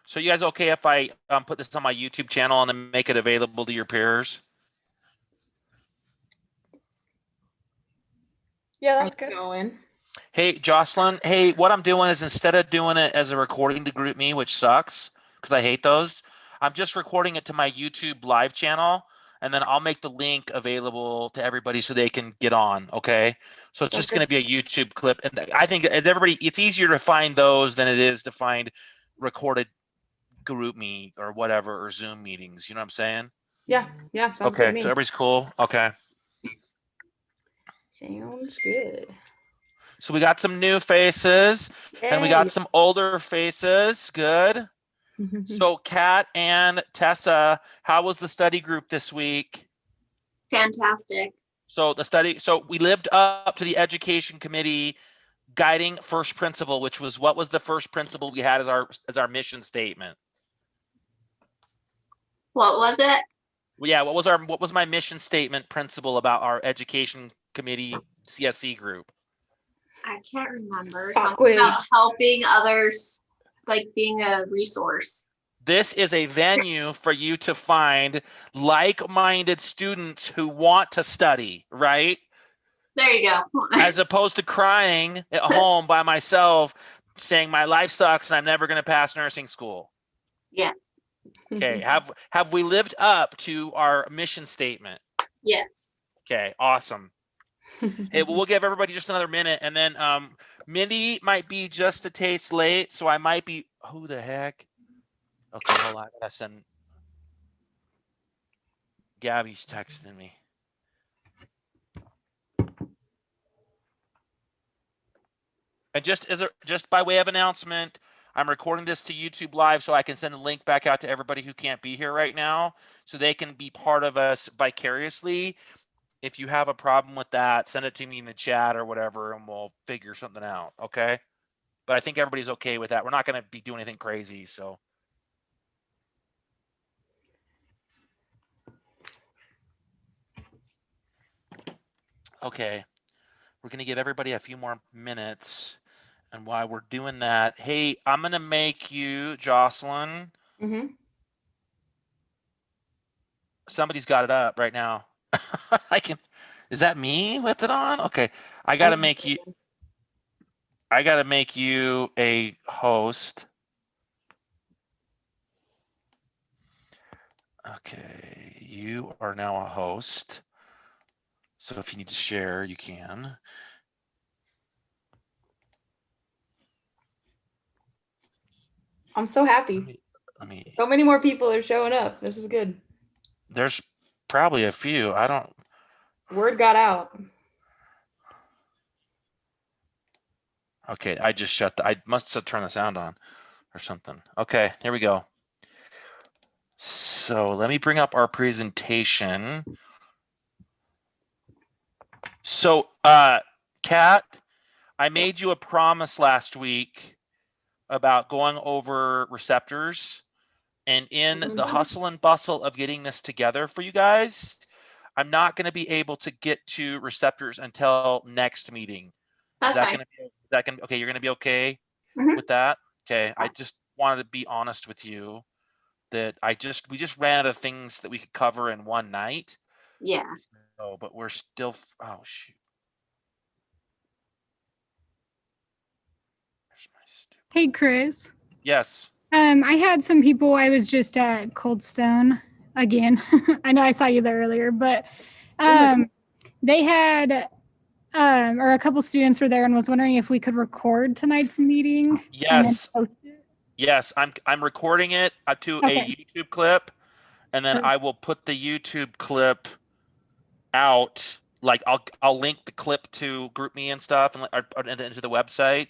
So you guys okay if I put this on my YouTube channel and then make it available to your peers? Yeah, that's good. Going. Hey, Jocelyn, hey, what I'm doing is instead of doing it as a recording to GroupMe, which sucks because I hate those, I'm just recording it to my YouTube live channel, and then I'll make the link available to everybody so they can get on, okay? So it's just Okay. going to be a YouTube clip. And I think as everybody, it's easier to find those than it is to find recorded GroupMe or whatever, or Zoom meetings. You know what I'm saying? Yeah, sounds good Okay, to me. so everybody's cool. Okay. Sounds good. So we got some new faces and we got some older faces. Good. So Kat and Tessa, how was the study group this week? Fantastic. So we lived up to the education committee guiding first principle, which was, what was the first principle we had as our mission statement? What was it? Yeah, what was my mission statement principle about our education committee CSC group? I can't remember. Pop Something about quiz. helping others, like being a resource. This is a venue for you to find like-minded students who want to study, right? There you go. As opposed to crying at home by myself saying my life sucks and I'm never going to pass nursing school. Yes. Okay, have we lived up to our mission statement? Yes. Okay, awesome. Hey, well, we'll give everybody just another minute, and then Mindy might be just a taste late, so I might be. Who the heck? Okay, hold on. I gotta send. Gabby's texting me. And just by way of announcement, I'm recording this to YouTube Live so I can send the link back out to everybody who can't be here right now, so they can be part of us vicariously. If you have a problem with that, send it to me in the chat or whatever, and we'll figure something out. Okay. But I think everybody's okay with that. We're not going to be doing anything crazy. So. Okay. We're going to give everybody a few more minutes. And while we're doing that, hey, I'm going to make you, Jocelyn. Somebody's got it up right now. Is that me with it on? Okay. I got to make you a host. Okay, you are now a host. So if you need to share, you can. I'm so happy. So many more people are showing up. This is good. There's probably a few. Word got out. Okay, I just I must have turned the sound on or something. Okay, here we go. So let me bring up our presentation. So, Kat, I made you a promise last week about going over receptors, and in the hustle and bustle of getting this together for you guys, I'm not going to be able to get to receptors until next meeting. That's fine. Okay, you're going to be okay with that? Okay, I just wanted to be honest with you that we just ran out of things that we could cover in one night. Yeah. Oh, but we're still, oh shoot. Hey, Chris. Yes. I had some people. I was just at Cold Stone again. I know I saw you there earlier, but they had, or a couple students were there and was wondering if we could record tonight's meeting. Yes. And then post it. Yes, I'm recording it to a YouTube clip, and then I will put the YouTube clip out. Like I'll link the clip to GroupMe and stuff, and into the website,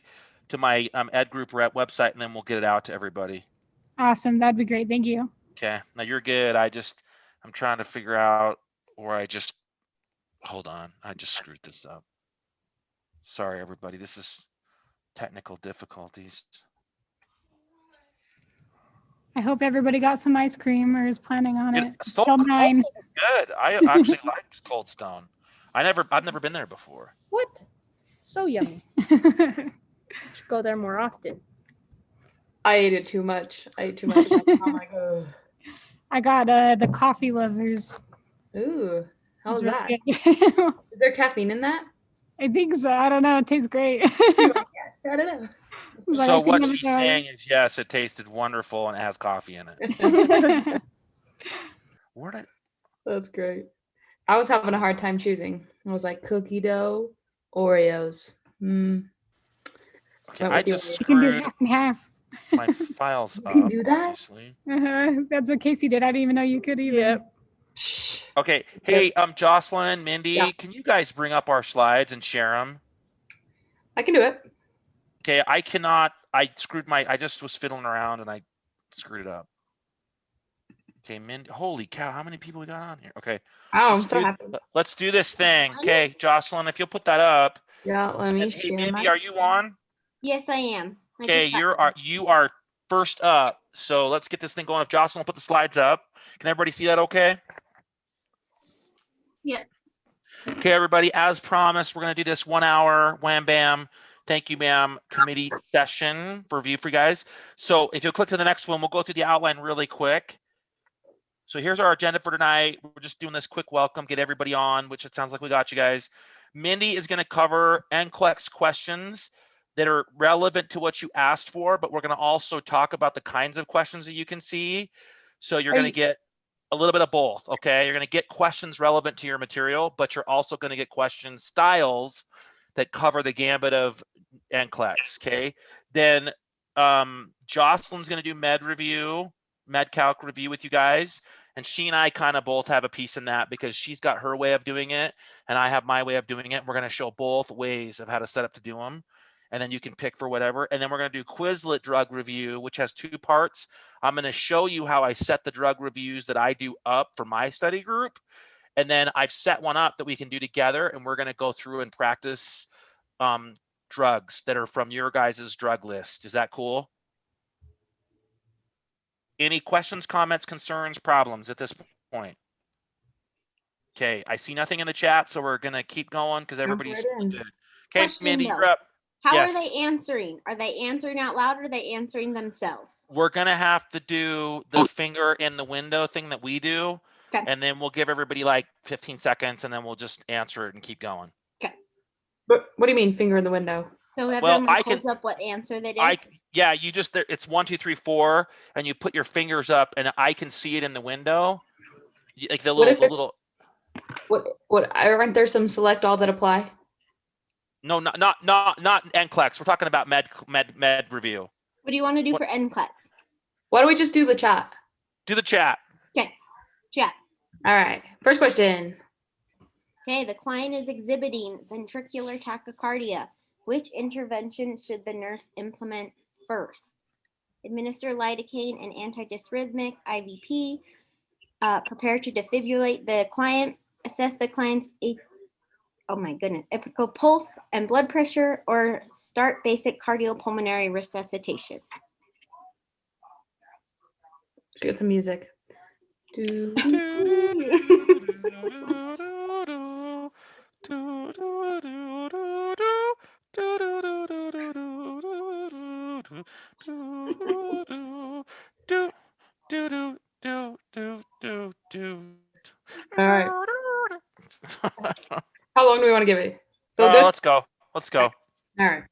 to my Ed Group website, and then we'll get it out to everybody. Awesome, that'd be great. Thank you. Okay, now you're good. I'm trying to figure out where hold on. I just screwed this up. Sorry, everybody. This is technical difficulties. I hope everybody got some ice cream or is planning on it. It's still Cold 9. Stone was good. I actually liked Cold Stone. I've never been there before. What? So yummy. Should go there more often. I ate it too much. I ate too much. I'm like, oh. I got the coffee lovers. Ooh, how's It's that? really good. Is there caffeine in that? I think so. I don't know. It tastes great. I don't know. But I So could what never she's try it. saying is, yes, it tasted wonderful and it has coffee in it. Where did That's great. I was having a hard time choosing. I was like cookie dough, Oreos. Okay, Went I with the just Oreos. You can do screwed half and half. my files You can up, do that? obviously. That's what Casey did. I didn't even know you could either. Yep. Shh. Okay, hey, Jocelyn, Mindy, Yeah. can you guys bring up our slides and share them? I can do it. Okay, I cannot. I just was fiddling around and I screwed it up. Okay, Mindy, holy cow, how many people we got on here? Okay, Oh, I'm let's so do, happy. let's do this thing. Okay, Jocelyn, if you'll put that up. Yeah, let me And hey, share Mindy, my. are you on? Yes, I am. I Okay, just got- you are first up. So let's get this thing going. If Jocelyn will put the slides up, can everybody see that okay? Yeah. Okay, everybody, as promised, we're gonna do this 1 hour wham bam. Thank you, ma'am, committee session review for you guys. So if you'll click to the next one, we'll go through the outline really quick. So here's our agenda for tonight. We're just doing this quick welcome, get everybody on, which it sounds like we got you guys. Mindy is gonna cover NCLEX questions that are relevant to what you asked for, but we're gonna also talk about the kinds of questions that you can see. So you're gonna get a little bit of both, okay? You're gonna get questions relevant to your material, but you're also gonna get question styles that cover the gambit of NCLEX, okay? Then Jocelyn's gonna do med calc review with you guys. And she and I kind of both have a piece in that because she's got her way of doing it and I have my way of doing it. We're gonna show both ways of how to set up to do them. And then you can pick for whatever. And then we're gonna do Quizlet drug review, which has 2 parts. I'm gonna show you how I set the drug reviews that I do up for my study group. And then I've set one up that we can do together and we're gonna go through and practice drugs that are from your guys' drug list. Is that cool? Any questions, comments, concerns, problems at this point? Okay, I see nothing in the chat, so we're gonna keep going because everybody's right in. good. Okay, Question, Mindy, though. you're up. How Yes. are they answering? Are they answering out loud or are they answering themselves? We're gonna have to do the finger in the window thing that we do, Okay. and then we'll give everybody like 15 seconds, and then we'll just answer it and keep going. What do you mean, finger in the window? So Well, everyone I can- holds up what answer that is? Yeah, you just it's 1, 2, 3, 4, and you put your fingers up, and I can see it in the window. Like the What if little, it's- What? Aren't there some select all that apply? No, not NCLEX. We're talking about med review. What do you want to do What- for NCLEX? Why don't we just do the chat? Do the chat. Chat. All right. First question. Okay, the client is exhibiting ventricular tachycardia. Which intervention should the nurse implement first? Administer lidocaine and antidysrhythmic IVP. Prepare to defibrillate the client. Assess the client's apical pulse and blood pressure, or start basic cardiopulmonary resuscitation. Get some music. All right. How long do we want to give it? Feel good? Let's go. Let's go. All right.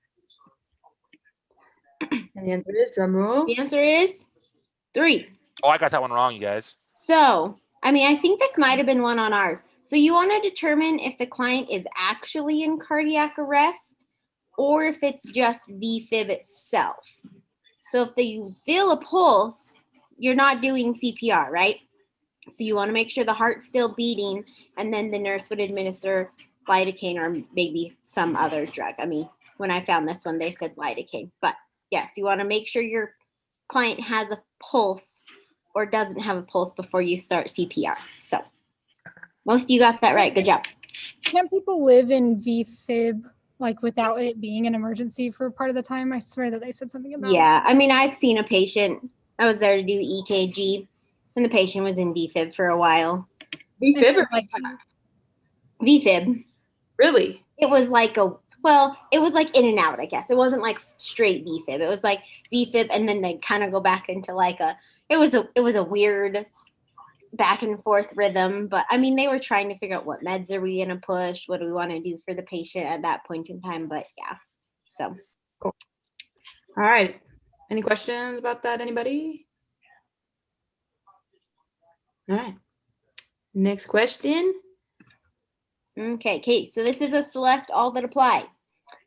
And the answer is drum roll. The answer is 3. Oh, I got that one wrong, you guys. So, I think this might have been one on ours. So you want to determine if the client is actually in cardiac arrest or if it's just VFib itself. So if you feel a pulse, you're not doing CPR, right? So you want to make sure the heart's still beating, and then the nurse would administer lidocaine or maybe some other drug. When I found this one, they said lidocaine. But yes, you want to make sure your client has a pulse or doesn't have a pulse before you start CPR. So most of you got that right. Good job. Can't people live in VFib like without it being an emergency for part of the time? I swear that they said something about Yeah, I've seen a patient. I was there to do EKG, and the patient was in VFib for a while. VFib or like VFib. really? It was like Well, it was like in and out, I guess. It wasn't like straight VFib. It was like VFib, and then they kind of go back into like it was a weird back and forth rhythm. But I mean, they were trying to figure out what meds are we gonna push, what do we want to do for the patient at that point in time. But yeah, so. Cool. All right. Any questions about that, anybody? All right. Next question. Okay, Kate, so this is a select all that apply.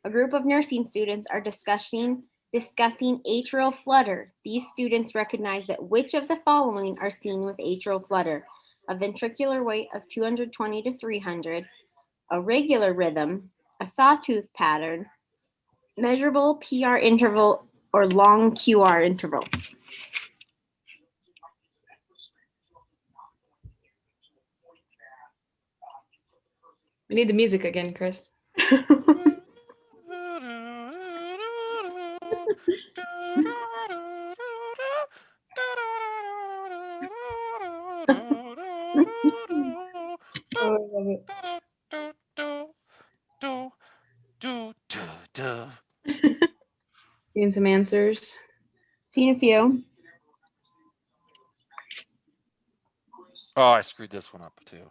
A group of nursing students are discussing atrial flutter. These students recognize that which of the following are seen with atrial flutter: a ventricular rate of 220 to 300, a regular rhythm, a sawtooth pattern, measurable PR interval, or long QR interval. We need the music again, Chris. Seeing some answers. Seen a few. Oh, I screwed this one up too.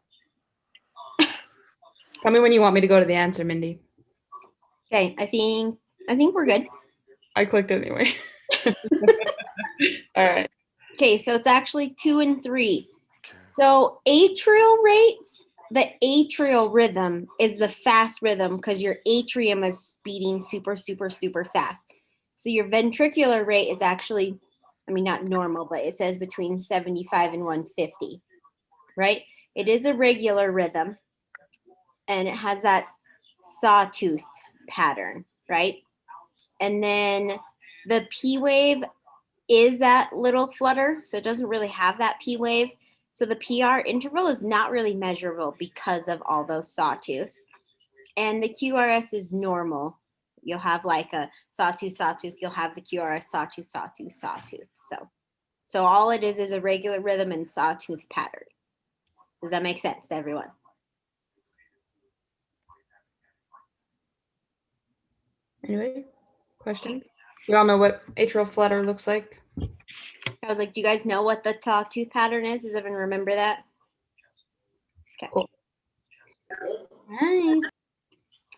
Tell me when you want me to go to the answer, Mindy. Okay, I think we're good. I clicked anyway. All right. Okay, so it's actually 2 and 3. So atrial rates, the atrial rhythm is the fast rhythm because your atrium is speeding super, super, super fast. So your ventricular rate is actually, I mean, not normal, but it says between 75 and 150, right? It is a regular rhythm, and it has that sawtooth pattern, right? And then the P wave is that little flutter, so it doesn't really have that P wave. So the PR interval is not really measurable because of all those sawtooths. And the QRS is normal. You'll have like a sawtooth, sawtooth. You'll have the QRS sawtooth, sawtooth, sawtooth. So all it is a regular rhythm and sawtooth pattern. Does that make sense to everyone? Anyway, question? We all know what atrial flutter looks like. I was like, do you guys know what the sawtooth pattern is? Does everyone remember that? Okay. Cool. Nice.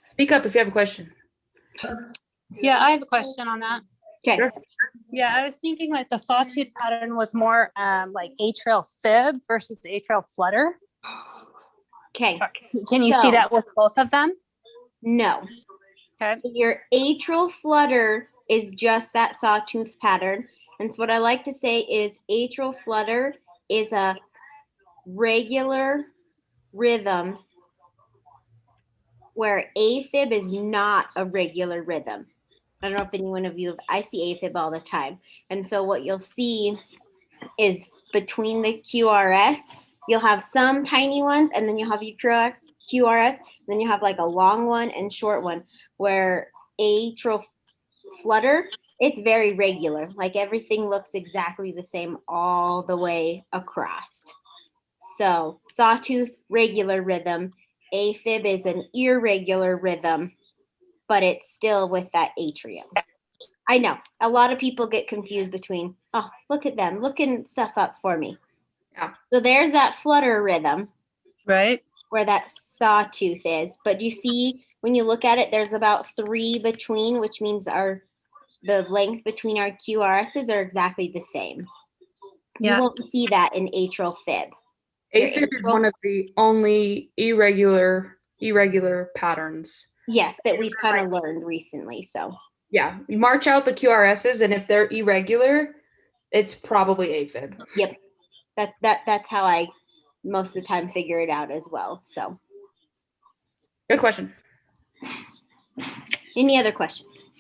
Speak up if you have a question. Yeah, I have a question on that. Okay. Sure. Yeah, I was thinking like the sawtooth pattern was more like atrial fib versus atrial flutter. Okay. Can you So- see that with both of them? No. Okay. So your atrial flutter is just that sawtooth pattern. And so what I like to say is atrial flutter is a regular rhythm where AFib is not a regular rhythm. I don't know if any one of you, I see AFib all the time. And so what you'll see is between the QRS, you'll have some tiny ones, and then you'll have your QRS, and then you have like a long one and short one, where atrial flutter, it's very regular. Like everything looks exactly the same all the way across. So sawtooth, regular rhythm. AFib is an irregular rhythm, but it's still with that atrium. I know a lot of people get confused between, oh, look at them looking stuff up for me. Yeah. So there's that flutter rhythm Right. where that sawtooth is. But you see, when you look at it, there's about 3 between, which means the length between our QRSs are exactly the same. Yeah. You won't see that in atrial fib. AFib is one of the only irregular patterns. Yes, that we've kind of learned recently. So Yeah, you march out the QRSs, and if they're irregular, it's probably AFib. yep, that's how I most of the time figure it out as well. So Good question. any other questions?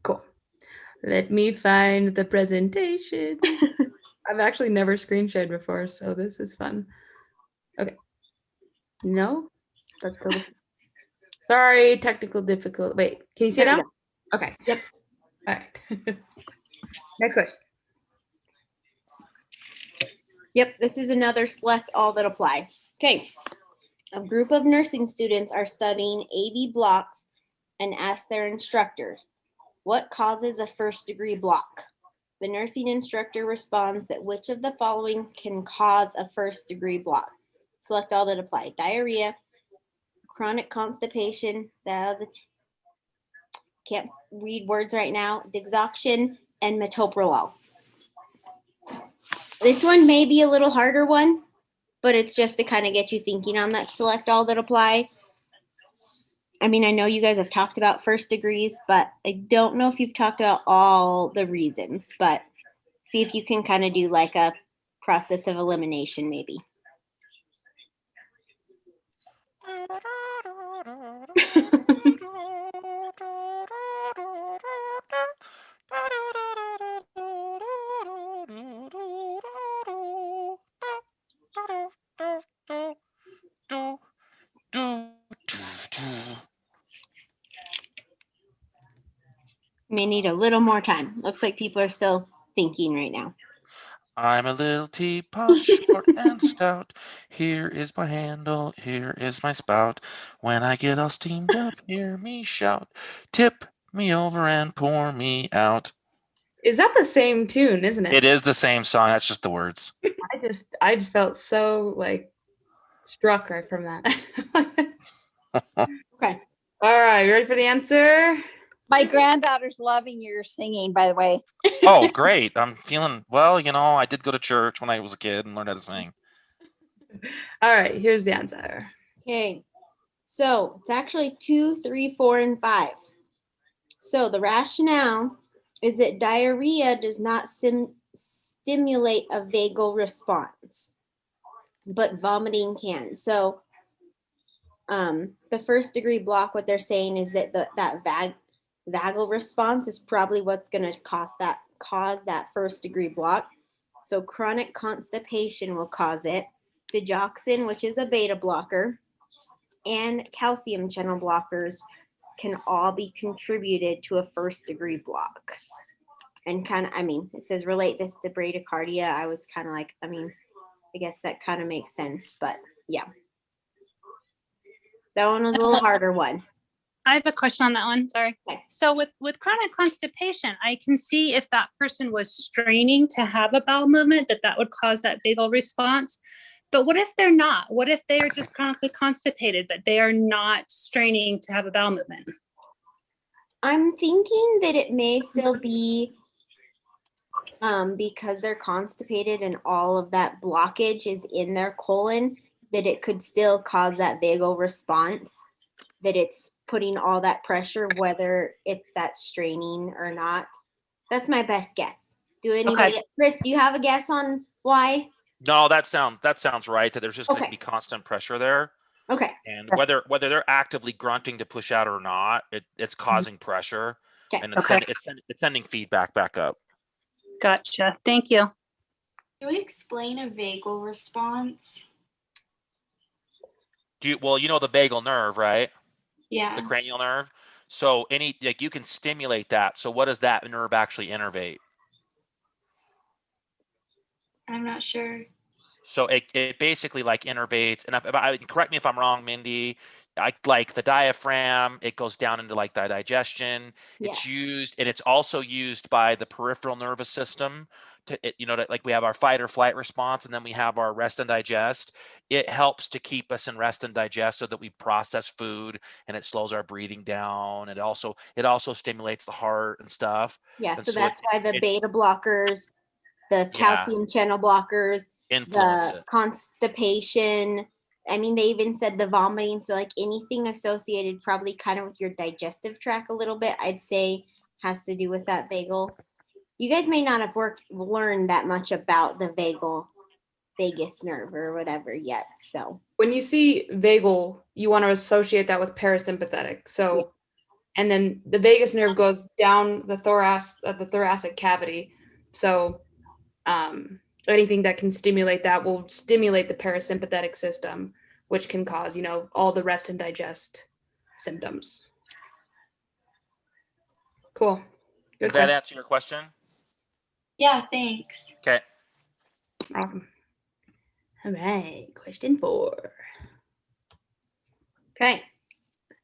Cool. Let me find the presentation. I've actually never screen shared before, so this is fun. Okay. No, that's still. Sorry, technical difficult. Wait, can you see it There we now? Okay. Yep. All right. Next question. Yep, this is another select all that apply. Okay, A group of nursing students are studying AV blocks and ask their instructor, what causes a first-degree block? The nursing instructor responds that which of the following can cause a first-degree block? Select all that apply. Diarrhea, chronic constipation, can't read words right now, digoxin, and metoprolol. This one may be a little harder one, but it's just to kind of get you thinking on that select all that apply. I mean, I know you guys have talked about first degrees, but I don't know if you've talked about all the reasons, but see if you can kind of do like a process of elimination maybe. May need a little more time. Looks like people are still thinking right now. I'm a little teapot, short and stout. Here is my handle, here is my spout. When I get all steamed up, hear me shout. Tip me over and pour me out. Is that the same tune, isn't it? It is the same song, that's just the words. I just felt so like struck right from that. Okay. All right, you ready for the answer? My granddaughter's loving your singing, by the way. Oh, great. I'm feeling, well, you know, I did go to church when I was a kid and learned how to sing. All right, here's the answer. Okay. So it's actually 2, 3, 4, and 5. So the rationale is that diarrhea does not stimulate a vagal response, but vomiting can. So the first degree block, what they're saying is that that vagal response is probably what's going to cause that first degree block. So chronic constipation will cause it. Digoxin, which is a beta blocker, and calcium channel blockers can all be contributed to a first degree block. And kind of, I mean, it says relate this to bradycardia. I was kind of like, I mean, I guess that kind of makes sense, but yeah. That one was a little harder one. I have a question on that one. Sorry. Okay. So with chronic constipation, I can see if that person was straining to have a bowel movement, that would cause that vagal response. But what if they're not? What if they are just chronically constipated, but they are not straining to have a bowel movement? I'm thinking that it may still be because they're constipated and all of that blockage is in their colon, that it could still cause that vagal response, that it's putting all that pressure, whether it's that straining or not. That's my best guess. Do anybody, Okay. Chris, do you have a guess on why? No, that sounds right, that there's just going to Okay. be constant pressure there. Okay. And whether they're actively grunting to push out or not, it's causing pressure. Okay. And it's sending feedback back up. Gotcha. Thank you. Can we explain a vagal response? Well, you know the vagal nerve, right? Yeah. The cranial nerve. So you can stimulate that. So what does that nerve actually innervate? I'm not sure. So it basically like innervates, and correct me if I'm wrong, Mindy. Like the diaphragm, it goes down into like the digestion. It's Yes. used, and it's also used by the peripheral nervous system like we have our fight or flight response, and then we have our rest and digest. It helps to keep us in rest and digest so that we process food, and it slows our breathing down. It also stimulates the heart and stuff. Yeah. And So so that's why the beta blockers, the calcium channel blockers, influence the it. constipation. I mean, they even said the vomiting. So like anything associated probably kind of with your digestive tract a little bit, I'd say has to do with that vagal. You guys may not have learned that much about the vagus nerve or whatever yet. So When you see vagal, you want to associate that with parasympathetic. So, and then the vagus nerve goes down the thoracic cavity. So, anything that can stimulate that will stimulate the parasympathetic system, which can cause, all the rest and digest symptoms. Cool. Did that answer your question? Yeah, thanks. Okay. Awesome. All right, question 4. Okay.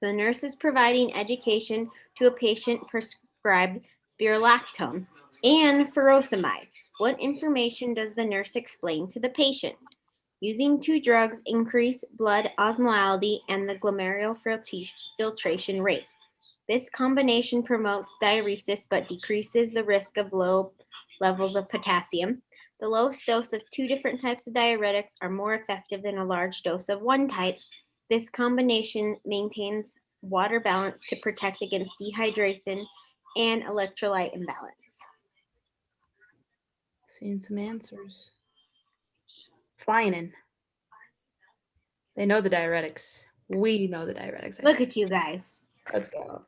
The nurse is providing education to a patient prescribed spirulactone and furosemide. What information does the nurse explain to the patient? Using two drugs increase blood osmolality and the glomerular filtration rate. This combination promotes diuresis but decreases the risk of low levels of potassium. The lowest dose of two different types of diuretics are more effective than a large dose of one type. This combination maintains water balance to protect against dehydration and electrolyte imbalance. Seeing some answers. Flying in. They know the diuretics. We know the diuretics. Look at you guys. Let's go.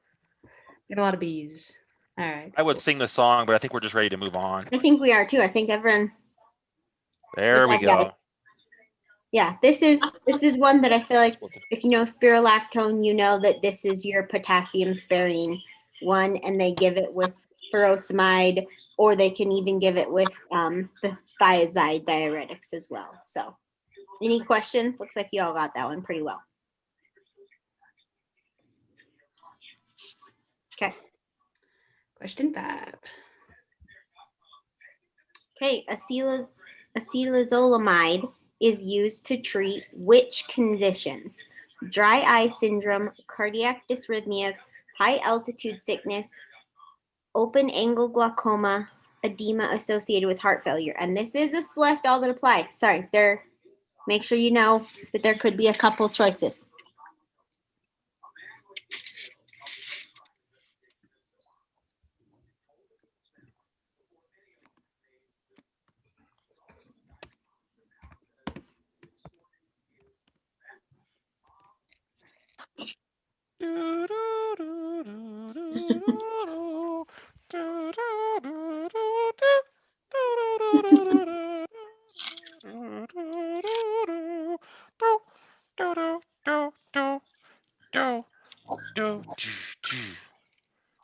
Get a lot of B's. All right. I would sing the song, but I think we're just ready to move on. I think we are too. I think everyone. There we Good job, go. guys. Yeah, this is one that I feel like if you know spirulactone, you know that this is your potassium sparing one, and they give it with furosemide, or they can even give it with the thiazide diuretics as well. So, any questions? Looks like you all got that one pretty well. Okay. Question 5. Okay, acetazolamide is used to treat which conditions? Dry eye syndrome, cardiac dysrhythmia, high altitude sickness, open angle glaucoma, edema associated with heart failure. And this is a select all that apply. Sorry, make sure you know that there could be a couple choices.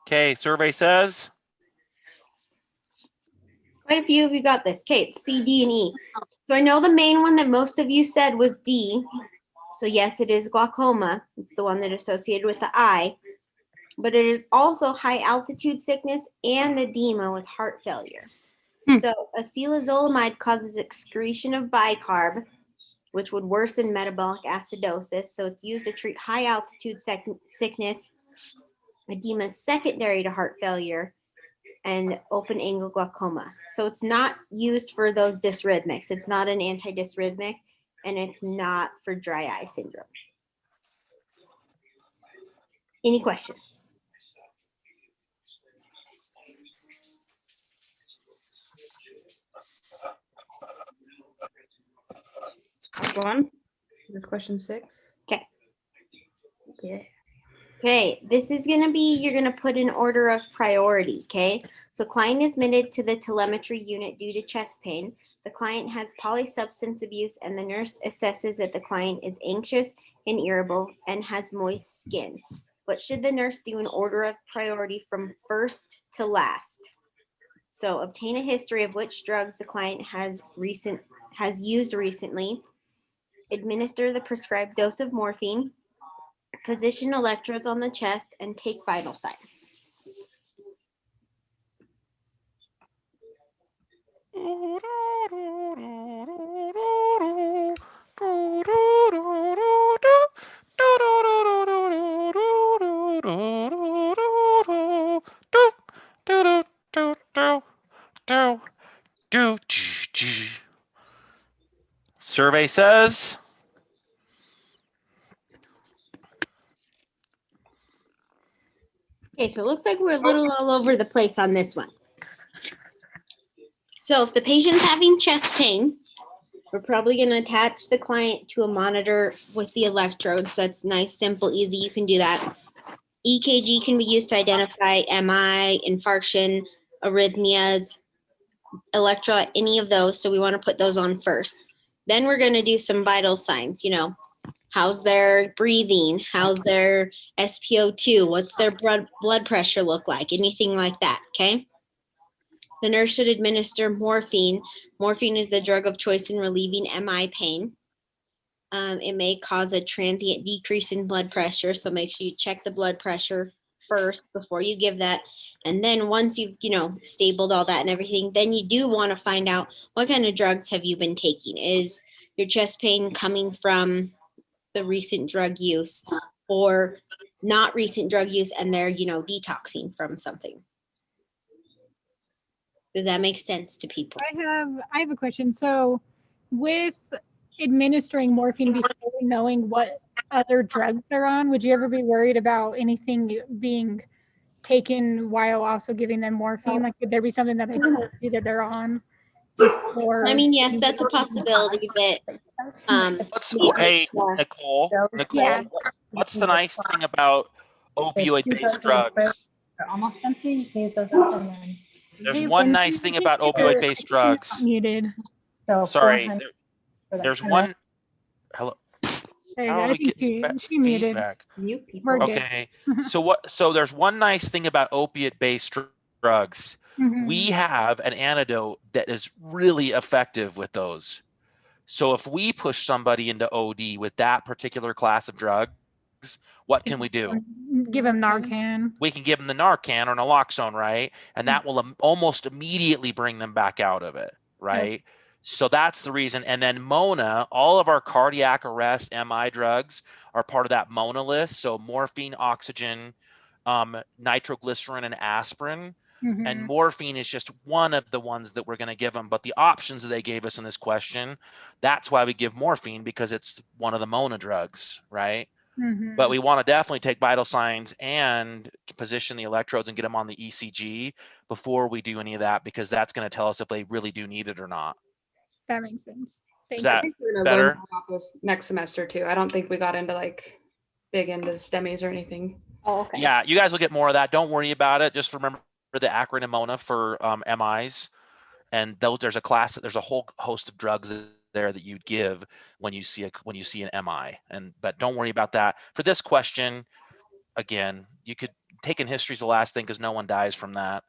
Okay, survey says. Quite a few of you got this. Okay, it's C, D, and E. So I know the main one that most of you said was D. So yes, it is glaucoma. It's the one that is associated with the eye. But it is also high altitude sickness and edema with heart failure. So acetazolamide causes excretion of bicarb, which would worsen metabolic acidosis. So it's used to treat high altitude sickness, edema secondary to heart failure, and open angle glaucoma. So it's not used for those dysrhythmics. It's not an antidysrhythmic, and it's not for dry eye syndrome. Any questions? Last one. Is this question 6? Okay. Yeah. Okay, this is going to be, you're going to put in order of priority, okay? So client is admitted to the telemetry unit due to chest pain. The client has polysubstance abuse, and the nurse assesses that the client is anxious and irritable and has moist skin. What should the nurse do in order of priority from first to last? So obtain a history of which drugs the client has used recently. Administer the prescribed dose of morphine. Position electrodes on the chest and take vital signs. Survey says. Okay, so it looks like we're a little all over the place on this one. So if the patient's having chest pain, we're probably going to attach the client to a monitor with the electrodes. That's nice, simple, easy. You can do that. EKG can be used to identify MI, infarction, arrhythmias, electrolyte, any of those. So we want to put those on first. Then we're going to do some vital signs, how's their breathing? How's their SpO2? What's their blood pressure look like? Anything like that, okay? The nurse should administer morphine. Morphine is the drug of choice in relieving MI pain. It may cause a transient decrease in blood pressure. So make sure you check the blood pressure first before you give that. And then once you've, stabled all that and everything, then you do want to find out what kind of drugs have you been taking. Is your chest pain coming from the recent drug use or not recent drug use and they're, detoxing from something? Does that make sense to people? I have a question. So with administering morphine before knowing what other drugs they're on, would you ever be worried about anything being taken while also giving them morphine? Like, would there be something that they told you that they're on before? I mean, yes, that's a possibility that Hey, Nicole, Yeah. what's the nice thing about opioid-based drugs? They're almost empty. Use those up and then. There's Hey, one when nice you thing get about your- opioid-based drugs. Muted. So Sorry, 400 for that. there's And one. Hello. There you How go. are I we think getting she muted. feedback? Mute people. We're good. Okay. So there's one nice thing about opiate-based drugs. Mhm. We have an antidote that is really effective with those. So if we push somebody into OD with that particular class of drugs, what can we do? Give them Narcan. We can give them the Narcan or naloxone, right? And that will almost immediately bring them back out of it, right? So that's the reason. And then MONA, all of our cardiac arrest MI drugs are part of that MONA list. So morphine, oxygen, nitroglycerin, and aspirin. Mhm. And morphine is just one of the ones that we're going to give them. But the options that they gave us in this question, that's why we give morphine, because it's one of the MONA drugs, right? Mhm. But we want to definitely take vital signs and position the electrodes and get them on the ECG before we do any of that, because that's going to tell us if they really do need it or not. That makes sense. Thank Is you. I that think we're gonna better? learn more about this next semester too. I don't think we got into big into STEMIs or anything. Oh, okay. Yeah, you guys will get more of that. Don't worry about it. Just remember the acronym MONA for MIs. And there's a whole host of drugs there that you'd give when you see an MI. But don't worry about that. For this question, again, you could take in history is the last thing because no one dies from that.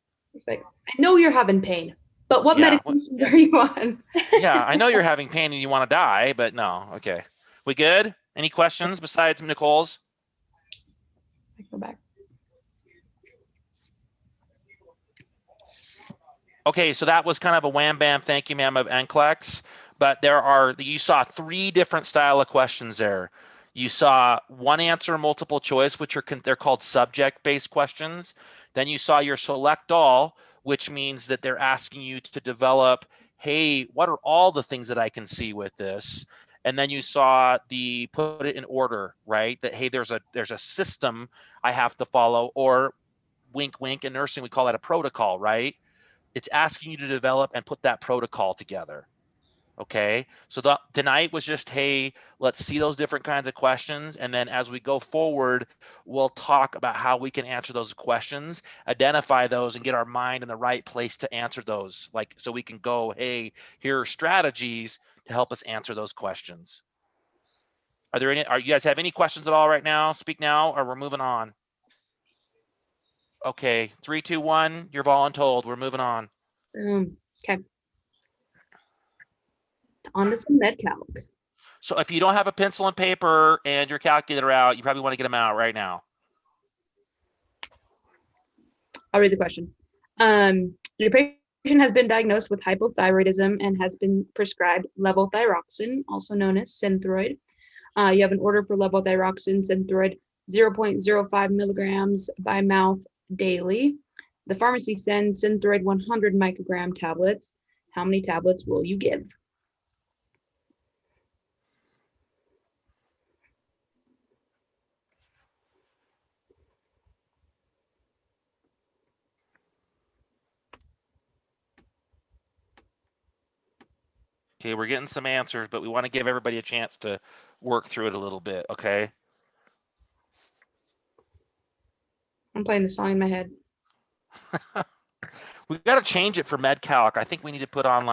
I know you're having pain, but what Yeah, medications are you on? Yeah, I know you're having pain and you want to die, but no. Okay. We good? Any questions besides Nicole's? I go back. Okay, so that was kind of a wham bam thank you ma'am of NCLEX, but you saw 3 different style of questions there. You saw one answer multiple choice, which they're called subject-based questions. Then you saw your select all, which means that they're asking you to develop, hey, what are all the things that I can see with this? And then you saw the put it in order, right? That, hey, there's a system I have to follow, or wink, wink, in nursing, we call that a protocol, right? It's asking you to develop and put that protocol together. Okay, so tonight was just, hey, let's see those different kinds of questions. And then as we go forward, we'll talk about how we can answer those questions, identify those, and get our mind in the right place to answer those. So we can go, hey, here are strategies to help us answer those questions. Are you guys have any questions at all right now? Speak now, or we're moving on. Okay, 3, 2, 1, you're voluntold. We're moving on. Okay. On to some MedCalc. So if you don't have a pencil and paper and your calculator out, you probably want to get them out right now. I'll read the question. Your patient has been diagnosed with hypothyroidism and has been prescribed levothyroxine, also known as Synthroid. You have an order for levothyroxine Synthroid 0.05 milligrams by mouth daily. The pharmacy sends Synthroid 100 microgram tablets. How many tablets will you give? Okay, we're getting some answers, but we want to give everybody a chance to work through it a little bit, okay? I'm playing the song in my head. We've got to change it for MedCalc. I think we need to put on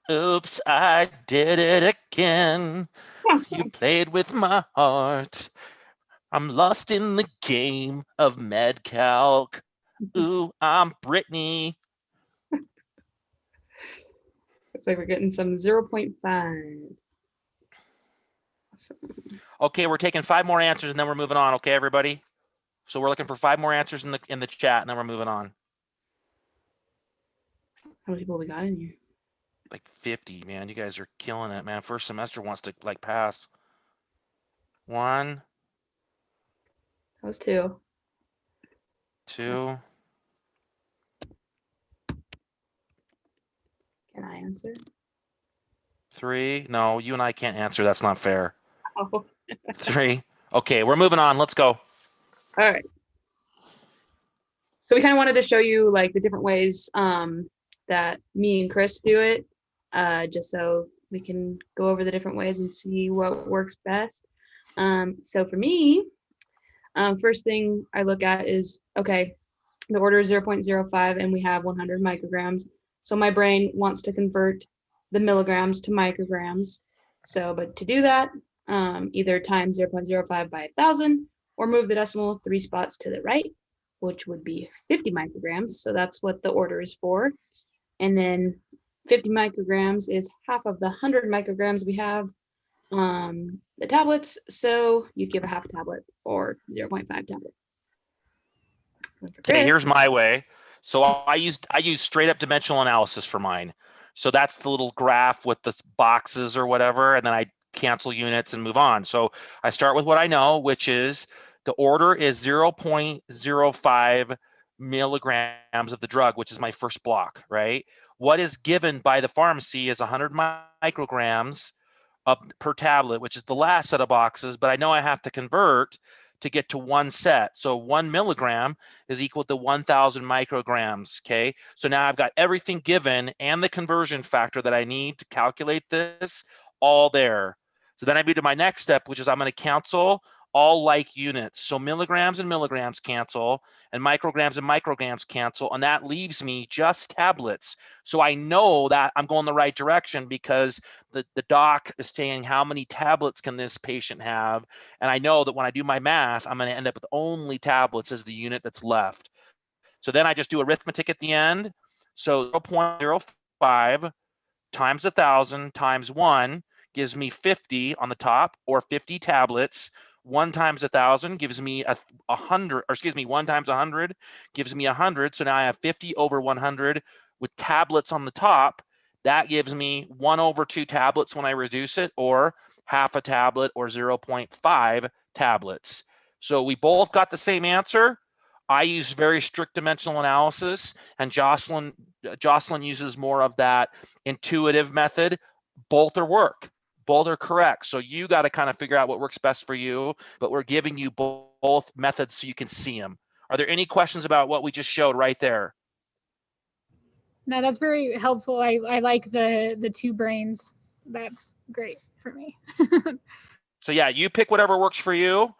oops, I did it again. You played with my heart. I'm lost in the game of MedCalc. Ooh, I'm Brittany. Looks like we're getting some 0.5. Awesome. Okay, we're taking 5 more answers and then we're moving on. Okay, everybody. So we're looking for 5 more answers in the chat and then we're moving on. How many people we got in here? Like 50, man. You guys are killing it, man. First semester wants to like pass. 1, That was 2. 2. Can I answer? 3. No, you and I can't answer. That's not fair. Oh. 3. Okay, we're moving on. Let's go. All right. So we kind of wanted to show you like the different ways that me and Chris do it, just so we can go over the different ways and see what works best. So for me, first thing I look at is, okay, the order is 0.05 and we have 100 micrograms. So my brain wants to convert the milligrams to micrograms. So, but to do that, either times 0.05 by 1,000 or move the decimal 3 spots to the right, which would be 50 micrograms. So that's what the order is for. And then 50 micrograms is half of the 100 micrograms we have the tablets. So you give a half tablet or 0.5 tablet. Okay, here's my way. So I use straight up dimensional analysis for mine. So that's the little graph with the boxes or whatever, and then I cancel units and move on. So I start with what I know, which is the order is 0.05 milligrams of the drug, which is my first block, right? What is given by the pharmacy is 100 micrograms per tablet, which is the last set of boxes, but I know I have to convert to get to 1 set. So 1 milligram is equal to 1,000 micrograms, okay? So now I've got everything given and the conversion factor that I need to calculate this all there. So then I move to my next step, which is I'm gonna cancel all like units. So milligrams and milligrams cancel, and micrograms cancel, and that leaves me just tablets. So I know that I'm going the right direction because the doc is saying how many tablets can this patient have, and I know that when I do my math, I'm going to end up with only tablets as the unit that's left. So then I just do arithmetic at the end. So 0.05 times 1,000 times 1 gives me 50 on the top, or 50 tablets. 1 times 1,000 gives me 100, or excuse me, 1 times 100 gives me 100. So now I have 50 over 100 with tablets on the top. That gives me 1/2 tablets when I reduce it, or half a tablet, or 0.5 tablets. So we both got the same answer. I use very strict dimensional analysis, and Jocelyn uses more of that intuitive method. Both are work. Both are correct. So you got to kind of figure out what works best for you, but we're giving you both methods so you can see them. Are there any questions about what we just showed right there? No, that's very helpful. I like the 2 brains. That's great for me. So yeah, you pick whatever works for you.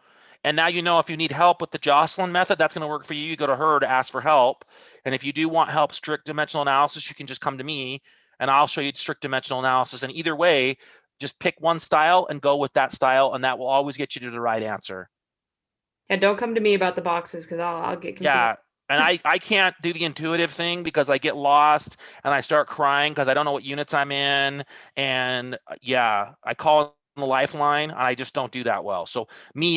And now you know if you need help with the Jocelyn method, that's going to work for you. You go to her to ask for help. And if you do want help, strict dimensional analysis, you can just come to me and I'll show you strict dimensional analysis. And either way, just pick one style and go with that style, and that will always get you to the right answer. Yeah, don't come to me about the boxes because I'll get confused. Yeah, and I can't do the intuitive thing because I get lost and I start crying because I don't know what units I'm in. And yeah, I call the lifeline and I just don't do that well. So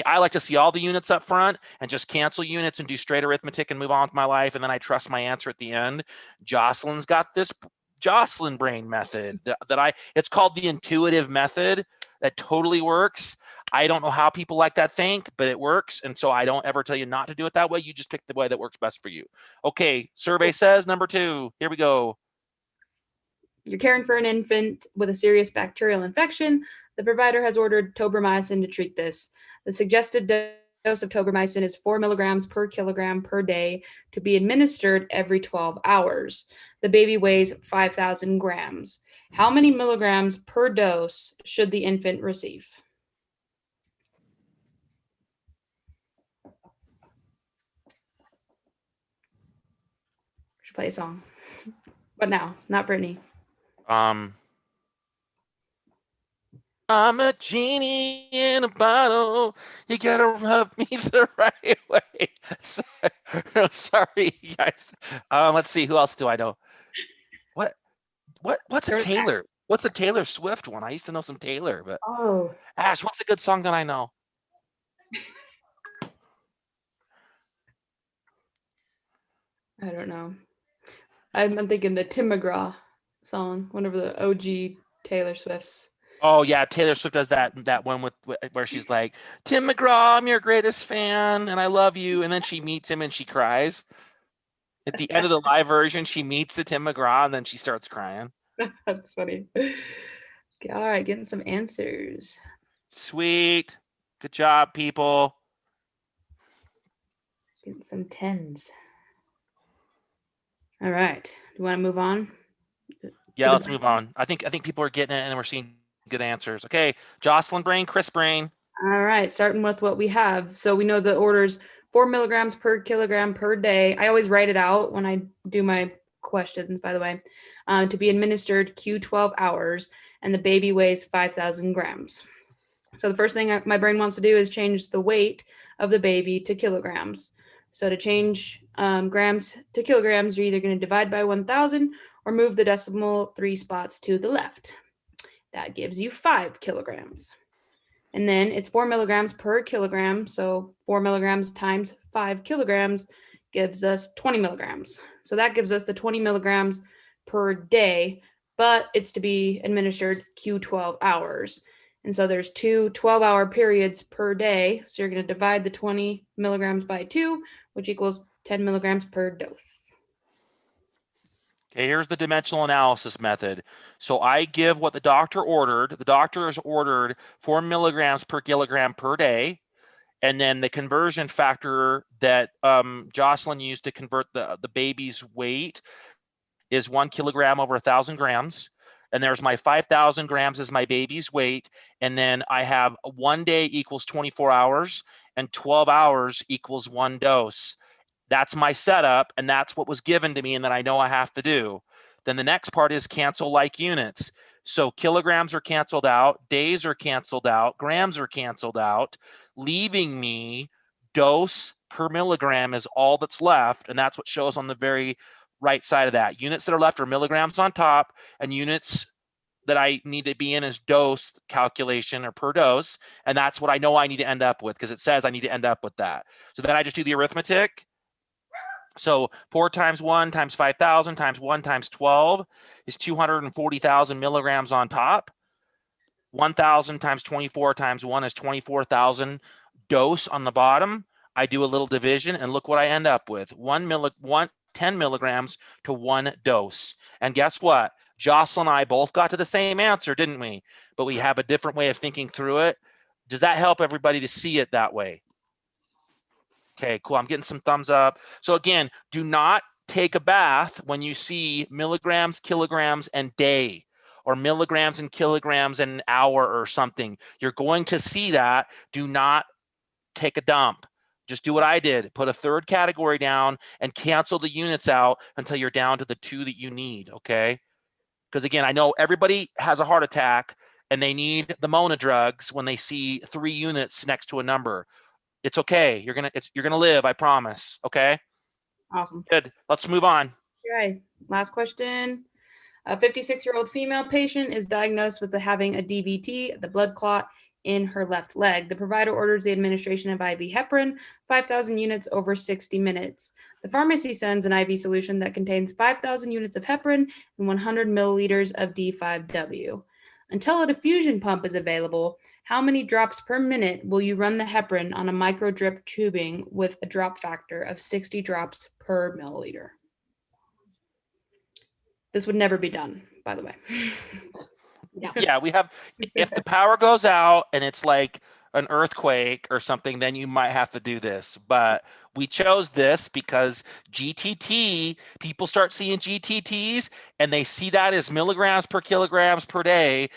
I like to see all the units up front and just cancel units and do straight arithmetic and move on with my life. And then I trust my answer at the end. Jocelyn's got this Jocelyn brain method it's called the intuitive method that totally works. I don't know how people like that think, but it works. And so I don't ever tell you not to do it that way. You just pick the way that works best for you. Okay, survey says number 2. Here we go. You're caring for an infant with a serious bacterial infection. The provider has ordered tobramycin to treat this. The suggested dose of tobramycin is 4 milligrams per kilogram per day to be administered every 12 hours. The baby weighs 5,000 grams. How many milligrams per dose should the infant receive? We should play a song. But now, not Brittany. I'm a genie in a bottle. You gotta rub me the right way. Sorry, guys. Let's see. Who else do I know? What's a Taylor? What's a Taylor Swift one? I used to know some Taylor, but Oh, Ash, what's a good song that I know? I don't know. I'm thinking the Tim McGraw song, one of the OG Taylor Swifts. Oh yeah, Taylor Swift does that one with where she's like, Tim McGraw, I'm your greatest fan, and I love you, and then she meets him and she cries. At the end of the live version, she meets the Tim McGraw and then she starts crying. That's funny. Okay, all right, getting some answers. Sweet. Good job, people. Getting some tens. All right. Do you want to move on? Yeah, let's move on. I think people are getting it and we're seeing good answers. Okay, Jocelyn Brain, Chris Brain. All right, starting with what we have. So we know the order's 4 milligrams per kilogram per day. I always write it out when I do my questions, by the way, to be administered Q12 hours, and the baby weighs 5,000 grams. So the first thing my brain wants to do is change the weight of the baby to kilograms. So to change grams to kilograms, you're either going to divide by 1,000 or move the decimal 3 spots to the left. That gives you 5 kilograms. And then it's 4 milligrams per kilogram. So 4 milligrams times 5 kilograms gives us 20 milligrams. So that gives us the 20 milligrams per day, but it's to be administered Q12 hours. And so there's 2 12-hour periods per day. So you're going to divide the 20 milligrams by 2, which equals 10 milligrams per dose. Okay, here's the dimensional analysis method. So I give what the doctor ordered. The doctor has ordered 4 milligrams per kilogram per day. And then the conversion factor that Jocelyn used to convert the baby's weight is 1 kilogram over 1,000 grams. And there's my 5,000 grams as my baby's weight. And then I have 1 day equals 24 hours and 12 hours equals 1 dose. That's my setup, and that's what was given to me and that I know I have to do. Then the next part is cancel like units. So kilograms are canceled out, days are canceled out, grams are canceled out, leaving me dose per milligram is all that's left, and that's what shows on the very right side of that. Units that are left are milligrams on top, and units that I need to be in is dose calculation or per dose, and that's what I know I need to end up with because it says I need to end up with that. So then I just do the arithmetic. So 4 times 1 times 5,000 times 1 times 12 is 240,000 milligrams on top. 1,000 times 24 times 1 is 24,000 dose on the bottom. I do a little division and look what I end up with. 10 milligrams to 1 dose. And guess what? Jocelyn and I both got to the same answer, didn't we? But we have a different way of thinking through it. Does that help everybody to see it that way? Okay, cool. I'm getting some thumbs up. So again, do not take a bath when you see milligrams, kilograms, and day, or milligrams and kilograms and an hour or something. You're going to see that. Do not take a dump. Just do what I did. Put a third category down and cancel the units out until you're down to the 2 that you need, okay? Because again, I know everybody has a heart attack and they need the Mona drugs when they see 3 units next to a number. It's okay. You're gonna live. I promise. Okay. Awesome. Good. Let's move on. Okay. Last question. A 56-year-old female patient is diagnosed with having a DVT, the blood clot in her left leg. The provider orders the administration of IV heparin, 5,000 units over 60 minutes. The pharmacy sends an IV solution that contains 5,000 units of heparin and 100 milliliters of D5W. Until a diffusion pump is available, how many drops per minute will you run the heparin on a micro drip tubing with a drop factor of 60 drops per milliliter? This would never be done, by the way. Yeah, we have, if the power goes out and it's like an earthquake or something, then you might have to do this. But we chose this because GTT, people start seeing GTTs and they see that as milligrams per kilograms per day.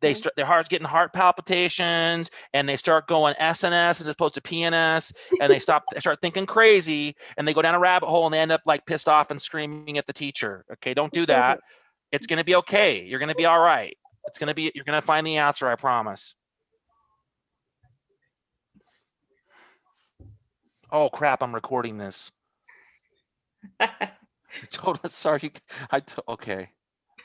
They start, their heart's getting heart palpitations and they start going SNS as opposed to PNS, and they start thinking crazy and they go down a rabbit hole and they end up like pissed off and screaming at the teacher. Okay, don't do that. It's going to be okay. You're going to be all right. It's going to be, you're going to find the answer, I promise. Oh crap, I'm recording this. Totally sorry. Okay.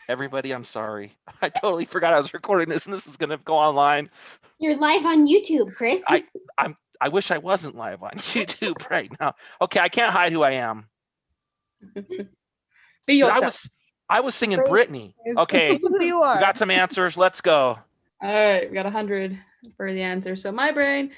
Everybody, I'm sorry. I totally forgot I was recording this and this is gonna go online. You're live on YouTube, Chris. I wish I wasn't live on YouTube right now. Okay, I can't hide who I am. Be yourself. I was singing Great. Britney. Okay, You we are. got some answers. Let's go. All right, we got 100 for the answer. So my brain,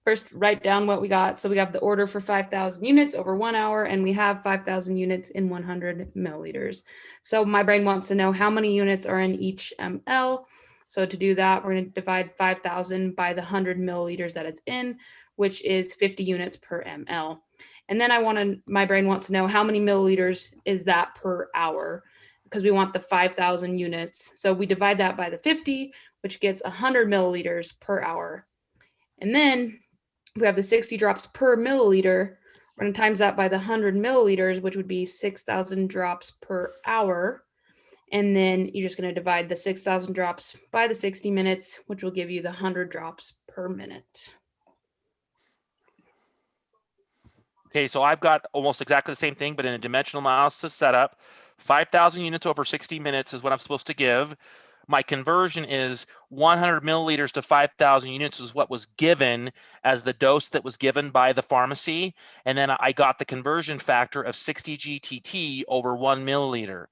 first write down what we got. So we have the order for 5,000 units over 1 hour, and we have 5,000 units in 100 milliliters. So my brain wants to know how many units are in each ml. So to do that, we're going to divide 5,000 by the 100 milliliters that it's in, which is 50 units per ml. And then my brain wants to know how many milliliters is that per hour, because we want the 5,000 units. So we divide that by the 50, which gets 100 milliliters per hour. And then we have the 60 drops per milliliter. We're going to times that by the 100 milliliters, which would be 6,000 drops per hour. And then you're just going to divide the 6,000 drops by the 60 minutes, which will give you the 100 drops per minute. Okay, so I've got almost exactly the same thing, but in a dimensional analysis setup. 5,000 units over 60 minutes is what I'm supposed to give. My conversion is 100 milliliters to 5,000 units is what was given as the dose that was given by the pharmacy. And then I got the conversion factor of 60 GTT over 1 milliliter.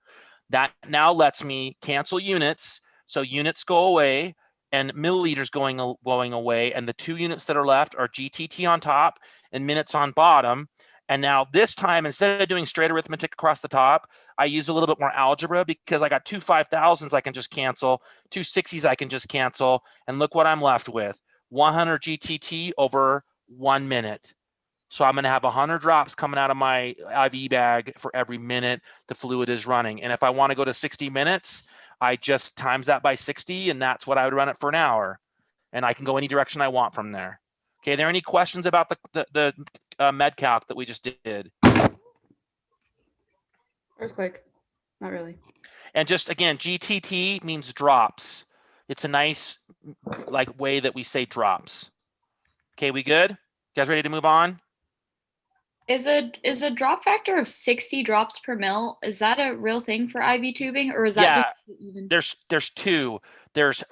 That now lets me cancel units. So units go away and milliliters going away. And the 2 units that are left are GTT on top and minutes on bottom. And now this time, instead of doing straight arithmetic across the top, I use a little bit more algebra because I got 2 5,000s I can just cancel, 2 60s I can just cancel. And look what I'm left with, 100 GTT over 1 minute. So I'm going to have 100 drops coming out of my IV bag for every minute the fluid is running. And if I want to go to 60 minutes, I just times that by 60, and that's what I would run it for an hour. And I can go any direction I want from there. Okay, are there any questions about the med calc that we just did? Earthquake. Not really. And just again, GTT means drops. It's a nice like way that we say drops. Okay, we good? You guys ready to move on? Is a drop factor of 60 drops per mil, is that a real thing for IV tubing, or is that just even? There's 2. There's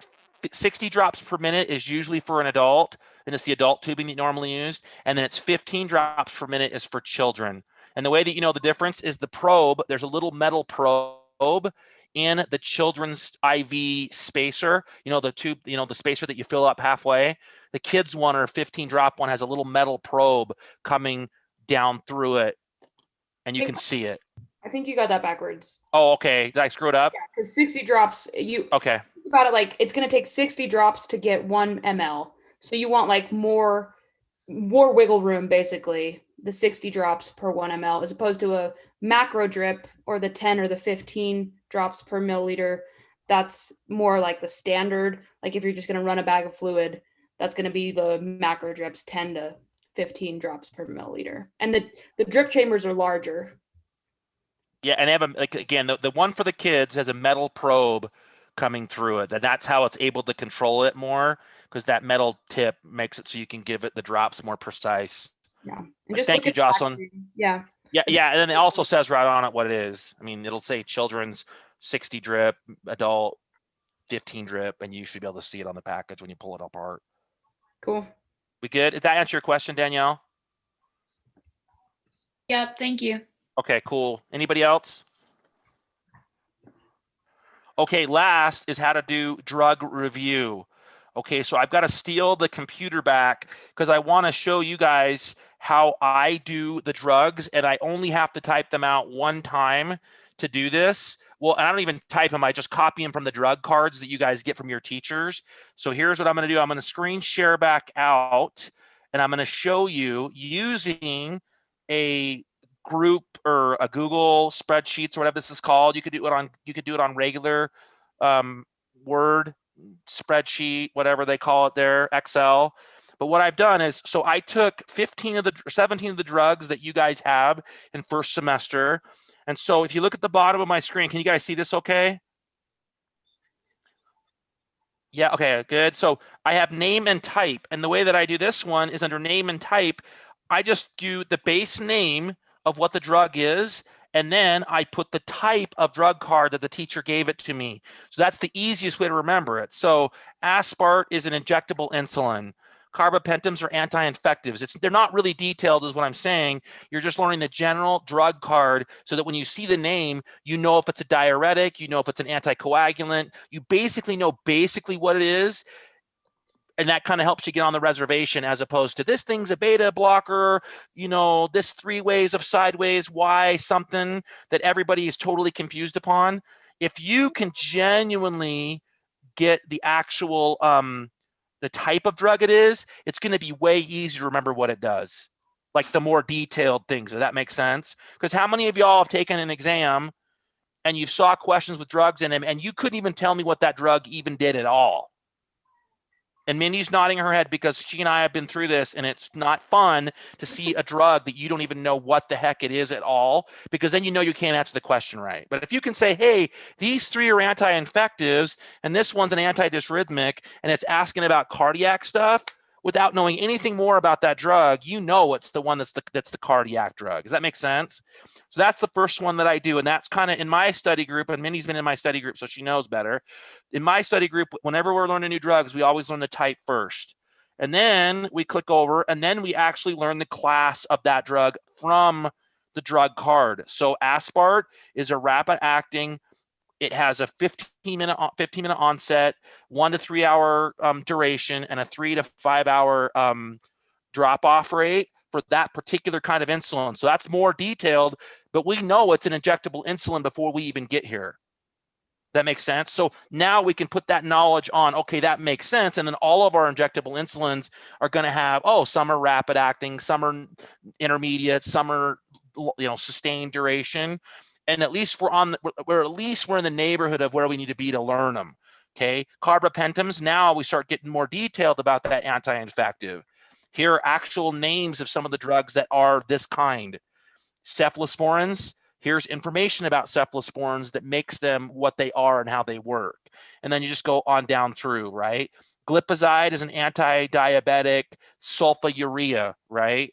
60 drops per minute is usually for an adult, and it's the adult tubing that you normally use. And then it's 15 drops per minute is for children. And the way that you know the difference is the probe, there's a little metal probe in the children's IV spacer, the tube, the spacer that you fill up halfway. The kids one or 15 drop one has a little metal probe coming down through it, and you can see it. I think you got that backwards. Oh, okay. Did I screw it up? Yeah, because 60 drops, okay. Think about it like it's going to take 60 drops to get 1 ml. So you want like more wiggle room, basically, the 60 drops per 1 ml, as opposed to a macro drip or the 10 or the 15 drops per milliliter. That's more like the standard. Like if you're just going to run a bag of fluid, that's going to be the macro drips, 10 to 15 drops per milliliter. And the drip chambers are larger. Yeah, and they have again, the one for the kids has a metal probe coming through it, and that's how it's able to control it more, because that metal tip makes it so you can give it the drops more precise. Yeah. And just thank you, Jocelyn. Yeah. Yeah, and then it also says right on it what it is. I mean, it'll say children's 60 drip, adult 15 drip, and you should be able to see it on the package when you pull it apart. Cool. We good? Did that answer your question, Danielle? Yep, thank you. Okay, cool. Anybody else? Okay, last is how to do drug review. Okay, so I've got to steal the computer back because I want to show you guys how I do the drugs, and I only have to type them out one time to do this. Well, I don't even type them, I just copy them from the drug cards that you guys get from your teachers. So here's what I'm going to do. I'm going to screen share back out, and I'm going to show you using a group or a Google spreadsheets or whatever this is called. You could do it on regular Word spreadsheet, whatever they call it there, Excel. But what I've done is, so I took 17 of the drugs that you guys have in first semester. And so if you look at the bottom of my screen, can you guys see this okay? Yeah, okay, good. So I have name and type. And the way that I do this one is under name and type, I just do the base name of what the drug is, And then I put the type of drug card that the teacher gave it to me. So that's the easiest way to remember it. So aspart is an injectable insulin. Carbapentins are anti-infectives. They're not really detailed is what I'm saying. You're just learning the general drug card so that when you see the name, you know if it's a diuretic, you know if it's an anticoagulant, you basically know what it is. And that kind of helps you get on the reservation as opposed to this thing's a beta blocker, you know, this 3 ways of sideways, why something that everybody is totally confused upon. If you can genuinely get the actual, the type of drug it is, it's going to be way easier to remember what it does. Like the more detailed things, does that make sense? Because how many of y'all have taken an exam and you saw questions with drugs in them and you couldn't even tell me what that drug even did at all? And Mindy's nodding her head because she and I have been through this, and it's not fun to see a drug that you don't even know what the heck it is at all, because then you know you can't answer the question right. But if you can say, hey, these 3 are anti-infectives, and this one's an antidysrhythmic, and it's asking about cardiac stuff, without knowing anything more about that drug, you know it's the one that's the cardiac drug. Does that make sense? So that's the first one that I do, and that's kind of in my study group, and Mindy's been in my study group, so she knows better. In my study group, whenever we're learning new drugs, we always learn the type first. And then we click over, and then we actually learn the class of that drug from the drug card. So aspart is a rapid acting. It has a 15-minute onset, 1 to 3 hour duration, and a 3 to 5 hour drop-off rate for that particular kind of insulin. So that's more detailed, but we know it's an injectable insulin before we even get here. That makes sense. So now we can put that knowledge on, okay, that makes sense. And then all of our injectable insulins are going to have, oh, some are rapid acting, some are intermediate, some are, you know, sustained duration. And at least we're in the neighborhood of where we need to be to learn them. Okay, carbapentins, now we start getting more detailed about that anti-infective. Here are actual names of some of the drugs that are this kind. Cephalosporins, here's information about cephalosporins that makes them what they are and how they work. And then you just go on down through, right? Glipizide is an anti-diabetic sulfonylurea, right?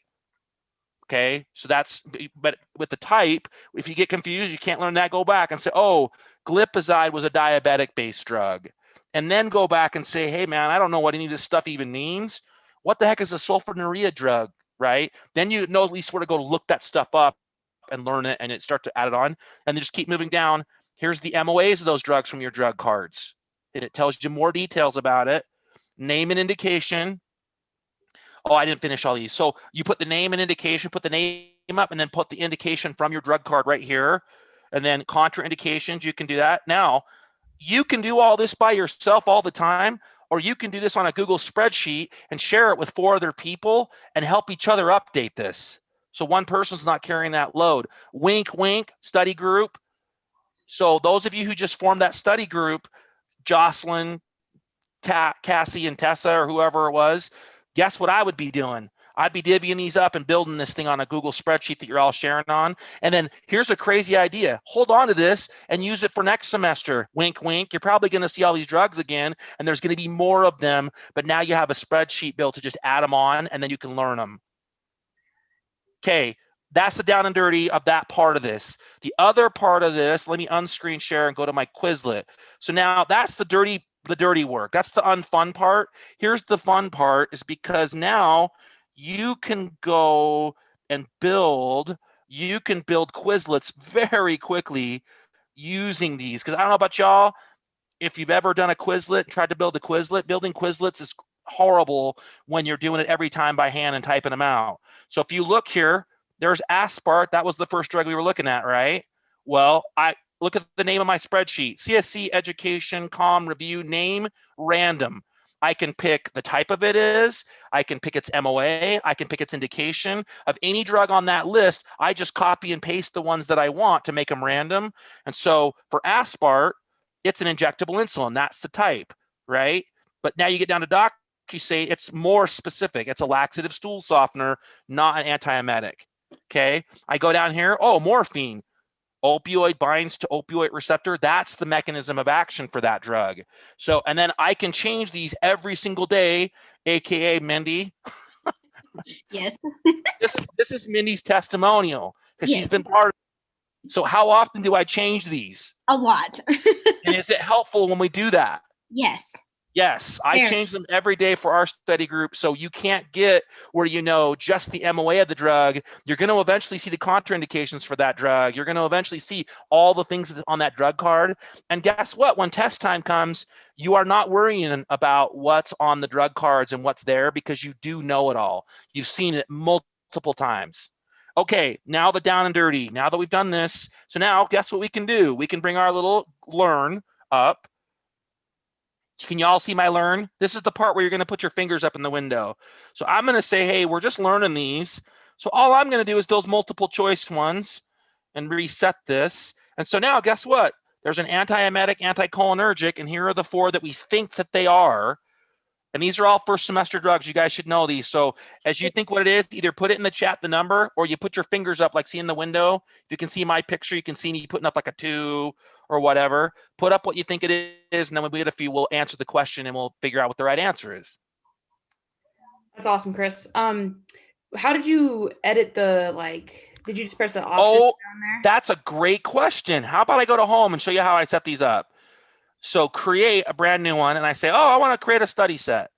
Okay, so that's, but with the type, if you get confused, you can't learn that, go back and say, oh, glipizide was a diabetic-based drug. And then go back and say, hey, man, I don't know what any of this stuff even means. What the heck is a sulfonylurea drug, right? Then you know at least where to go to look that stuff up and learn it, and it start to add it on. And then just keep moving down. Here's the MOAs of those drugs from your drug cards. And it tells you more details about it. Name and indication. Oh, I didn't finish all these. So you put the name and indication, put the name up, and then put the indication from your drug card right here. And then contraindications, you can do that. Now, you can do all this by yourself all the time, or you can do this on a Google spreadsheet and share it with 4 other people and help each other update this. So one person's not carrying that load. Wink, wink, study group. So those of you who just formed that study group, Jocelyn, Cassie, and Tessa, or whoever it was, guess what I would be doing? I'd be divvying these up and building this thing on a Google spreadsheet that you're all sharing on. And then here's a crazy idea. Hold on to this and use it for next semester. Wink, wink. You're probably going to see all these drugs again, and there's going to be more of them. But now you have a spreadsheet built to just add them on, and then you can learn them. Okay, that's the down and dirty of that part of this. The other part of this, let me unscreen share and go to my Quizlet. So now that's the dirty work. That's the unfun part. Here's the fun part, is because now you can go and build Quizlets very quickly using these. Because I don't know about y'all, if you've ever done a Quizlet, tried to build a Quizlet, building Quizlets is horrible when you're doing it every time by hand and typing them out. So if you look here, there's aspart. That was the first drug we were looking at, right? Well, I look at the name of my spreadsheet. CSC Education Com Review Name Random. I can pick the type of it is. I can pick its MOA. I can pick its indication of any drug on that list. I just copy and paste the ones that I want to make them random. And so for aspart, it's an injectable insulin. That's the type, right? But now you get down to doc, you say it's more specific. It's a laxative stool softener, not an antiemetic. Okay, I go down here. Oh, morphine. Opioid binds to opioid receptor. That's the mechanism of action for that drug. So, and then I can change these every single day, AKA Mindy. Yes. This is Mindy's testimonial because Yes. she's been part of. So how often do I change these? A lot. And is it helpful when we do that? Yes. Yes, I Very. change them every day for our study group. So you can't get where you know just the MOA of the drug. You're going to eventually see the contraindications for that drug. You're going to eventually see all the things on that drug card. And guess what? When test time comes, you are not worrying about what's on the drug cards and what's there because you do know it all. You've seen it multiple times. Okay, now the down and dirty. Now that we've done this, so now guess what we can do? We can bring our little learn up. Can you all see my learn? This is the part where you're going to put your fingers up in the window. So I'm going to say, hey, we're just learning these. So all I'm going to do is those multiple choice ones and reset this. And so now guess what? There's an antiemetic, anticholinergic, and here are the 4 that we think that they are. And these are all first semester drugs. You guys should know these. So as you think what it is, either put it in the chat, the number, or you put your fingers up, like see in the window. If you can see my picture, you can see me putting up like a 2 or whatever. Put up what you think it is, and then when we get a few, we'll answer the question and we'll figure out what the right answer is. That's awesome, Chris. How did you edit the, like, did you just press the option Oh, down there? that's a great question. How about I go to home and show you how I set these up? So create a brand new one, and I say, oh, I want to create a study set.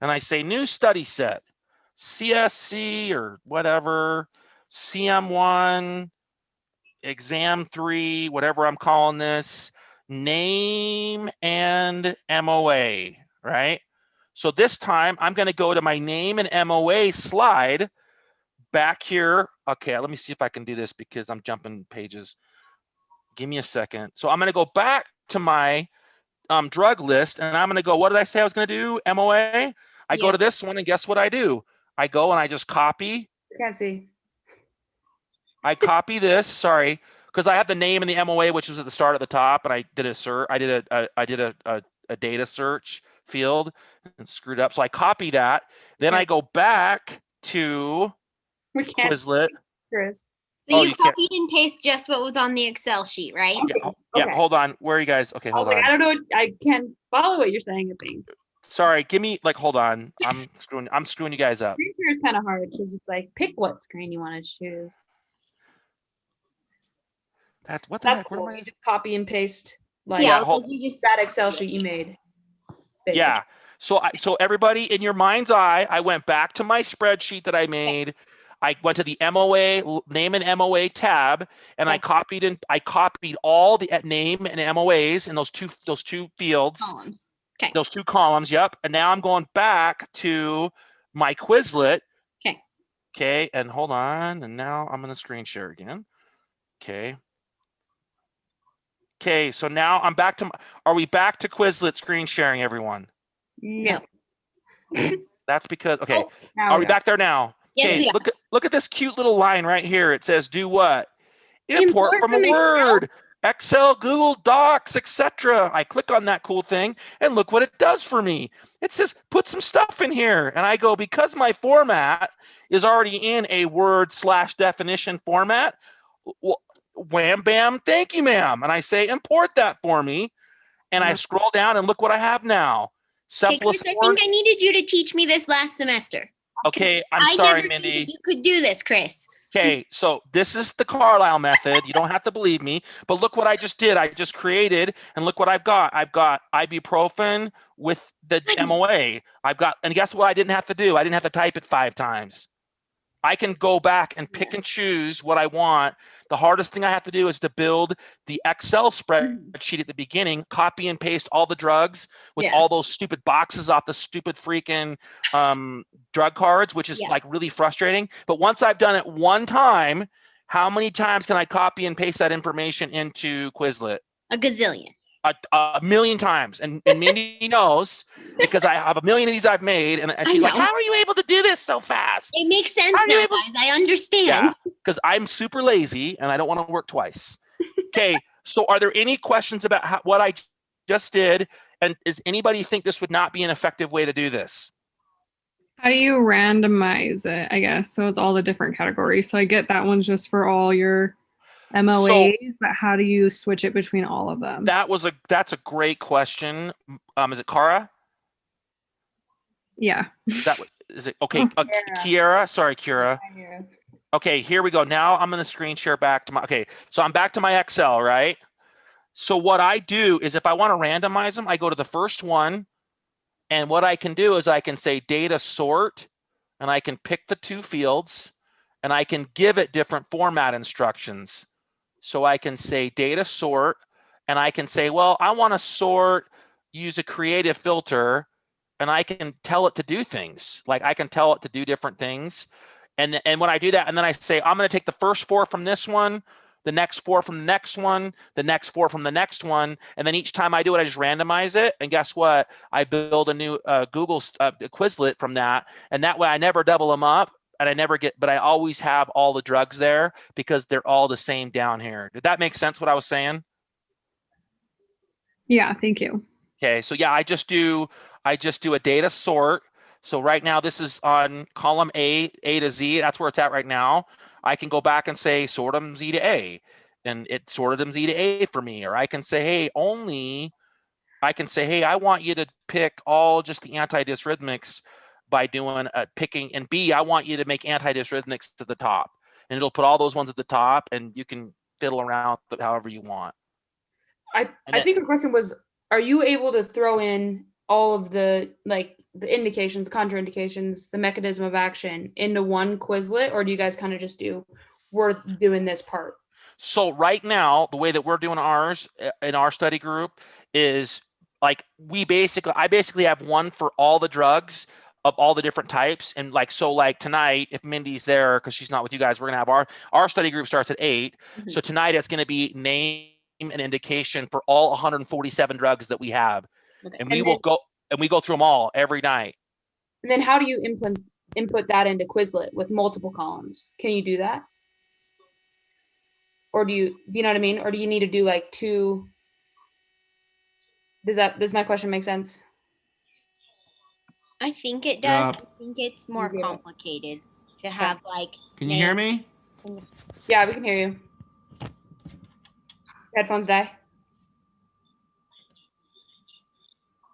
And I say new study set, CSC or whatever, CM1, exam 3, whatever I'm calling this, name and MOA, right? So this time I'm going to go to my name and MOA slide back here. Okay, let me see if I can do this because I'm jumping pages. Give me a second. So I'm going to go back to my drug list, and I'm going to go, what did I say I was going to do? MOA. I go to this one, and guess what I do? I go and I just copy. Can't see. I copy this. Sorry, because I have the name and the MOA, which was at the start at the top, and I did a search. I did a data search field and screwed up. So I copy that. Then I go back to We can't Quizlet. Chris. So Oh, you you can't- copied and paste just what was on the Excel sheet, right? Yeah, Okay. hold on. Where are you guys? Okay, I was hold like, on. I don't know. I can't follow what you're saying, I think. Sorry, give me hold on. I'm screwing you guys up. Screen share is kind of hard because it's like, pick what screen you want to choose. What the That's heck? What cool. am I? You just copy and paste like Yeah, like hold- you just that Excel sheet you made. basically. Yeah. So everybody in your mind's eye, I went back to my spreadsheet that I made. I went to the MOA name and MOA tab, and I copied all the name and MOAs in those two fields, columns. Okay. those 2 columns. Yep. And now I'm going back to my Quizlet. Okay. Okay. And hold on. And now I'm going to screen share again. Okay. Okay. So now I'm back to. Are we back to Quizlet screen sharing, everyone? No. That's because. Okay. Now Are we back there now? Yes, we are. Look at this cute little line right here. It says, "Do what? Import from a from Excel? Word, Excel, Google Docs, etc." I click on that cool thing, and look what it does for me. It says, "Put some stuff in here," and I go, because my format is already in a Word/definition format. Wham bam, thank you, ma'am. And I say, import that for me, and I scroll down and look what I have now. Okay, Chris, I think I needed you to teach me this last semester. Okay, I'm I sorry, never knew Mindy. that you could do this, Chris. Okay, so this is the Carlisle method. You don't have to believe me, but look what I just did. I just created, and look what I've got. I've got ibuprofen with the MOA. And guess what I didn't have to do? I didn't have to type it 5 times. I can go back and pick and choose what I want. The hardest thing I have to do is to build the Excel spreadsheet at the beginning, copy and paste all the drugs with all those stupid boxes off the stupid freaking drug cards, which is like really frustrating. But once I've done it one time, how many times can I copy and paste that information into Quizlet? A gazillion. A million times, and Mindy knows because I have a million of these I've made, and she's like, "How are you able to do this so fast?" It makes sense now, guys. I understand. Yeah, because I'm super lazy and I don't want to work twice. Okay, so are there any questions about what I just did? And does anybody think this would not be an effective way to do this? How do you randomize it, I guess? So it's all the different categories. So I get that one's just for all your MOAs, but how do you switch it between all of them? That's a great question. Is it Cara? Yeah. Is it okay? Kiara? Sorry, Kiara. Okay, here we go. Now I'm going to screen share back to my, okay, so I'm back to my Excel, right? So what I do is if I want to randomize them, I go to the first one. And what I can do is I can say data sort, and I can pick the 2 fields, and I can give it different format instructions. So I can say data sort, and I can say, well, I want to sort, use a creative filter, and I can tell it to do things. Like I can tell it to do different things. And when I do that, and then I say, I'm going to take the first 4 from this one, the next 4 from the next one, the next 4 from the next one. And then each time I do it, I just randomize it. And guess what? I build a new Google Quizlet from that. And that way I never double them up, and I never get, but I always have all the drugs there because they're all the same down here. Did that make sense what I was saying? Yeah, thank you. Okay, so yeah, I just do a data sort. So right now this is on column A to Z. That's where it's at right now. I can go back and say sort them Z to A, and it sorted them Z to A for me. Or I can say, hey, I want you to pick all just the antidysrhythmics by doing picking, and B, I want you to make antidysrhythmics to the top, and it'll put all those ones at the top, and you can fiddle around with it however you want. I think the question was, are you able to throw in all of the the indications, contraindications, the mechanism of action into one Quizlet, or do you guys kind of just do, we're doing this part? So right now, the way that we're doing ours in our study group is like I basically have one for all the drugs of all the different types. And like tonight, if Mindy's there, because she's not with you guys, we're gonna have our study group starts at 8. Mhm. So tonight it's gonna be name and indication for all 147 drugs that we have. Okay. And we go through them all every night. And then how do you input that into Quizlet with multiple columns? Can you do that? Or do you know what I mean? Or do you need to do like 2? Does my question make sense? I think it does. Yeah. I think it's more Yeah. complicated to have like. Can you hear me? Yeah, we can hear you. Headphones die.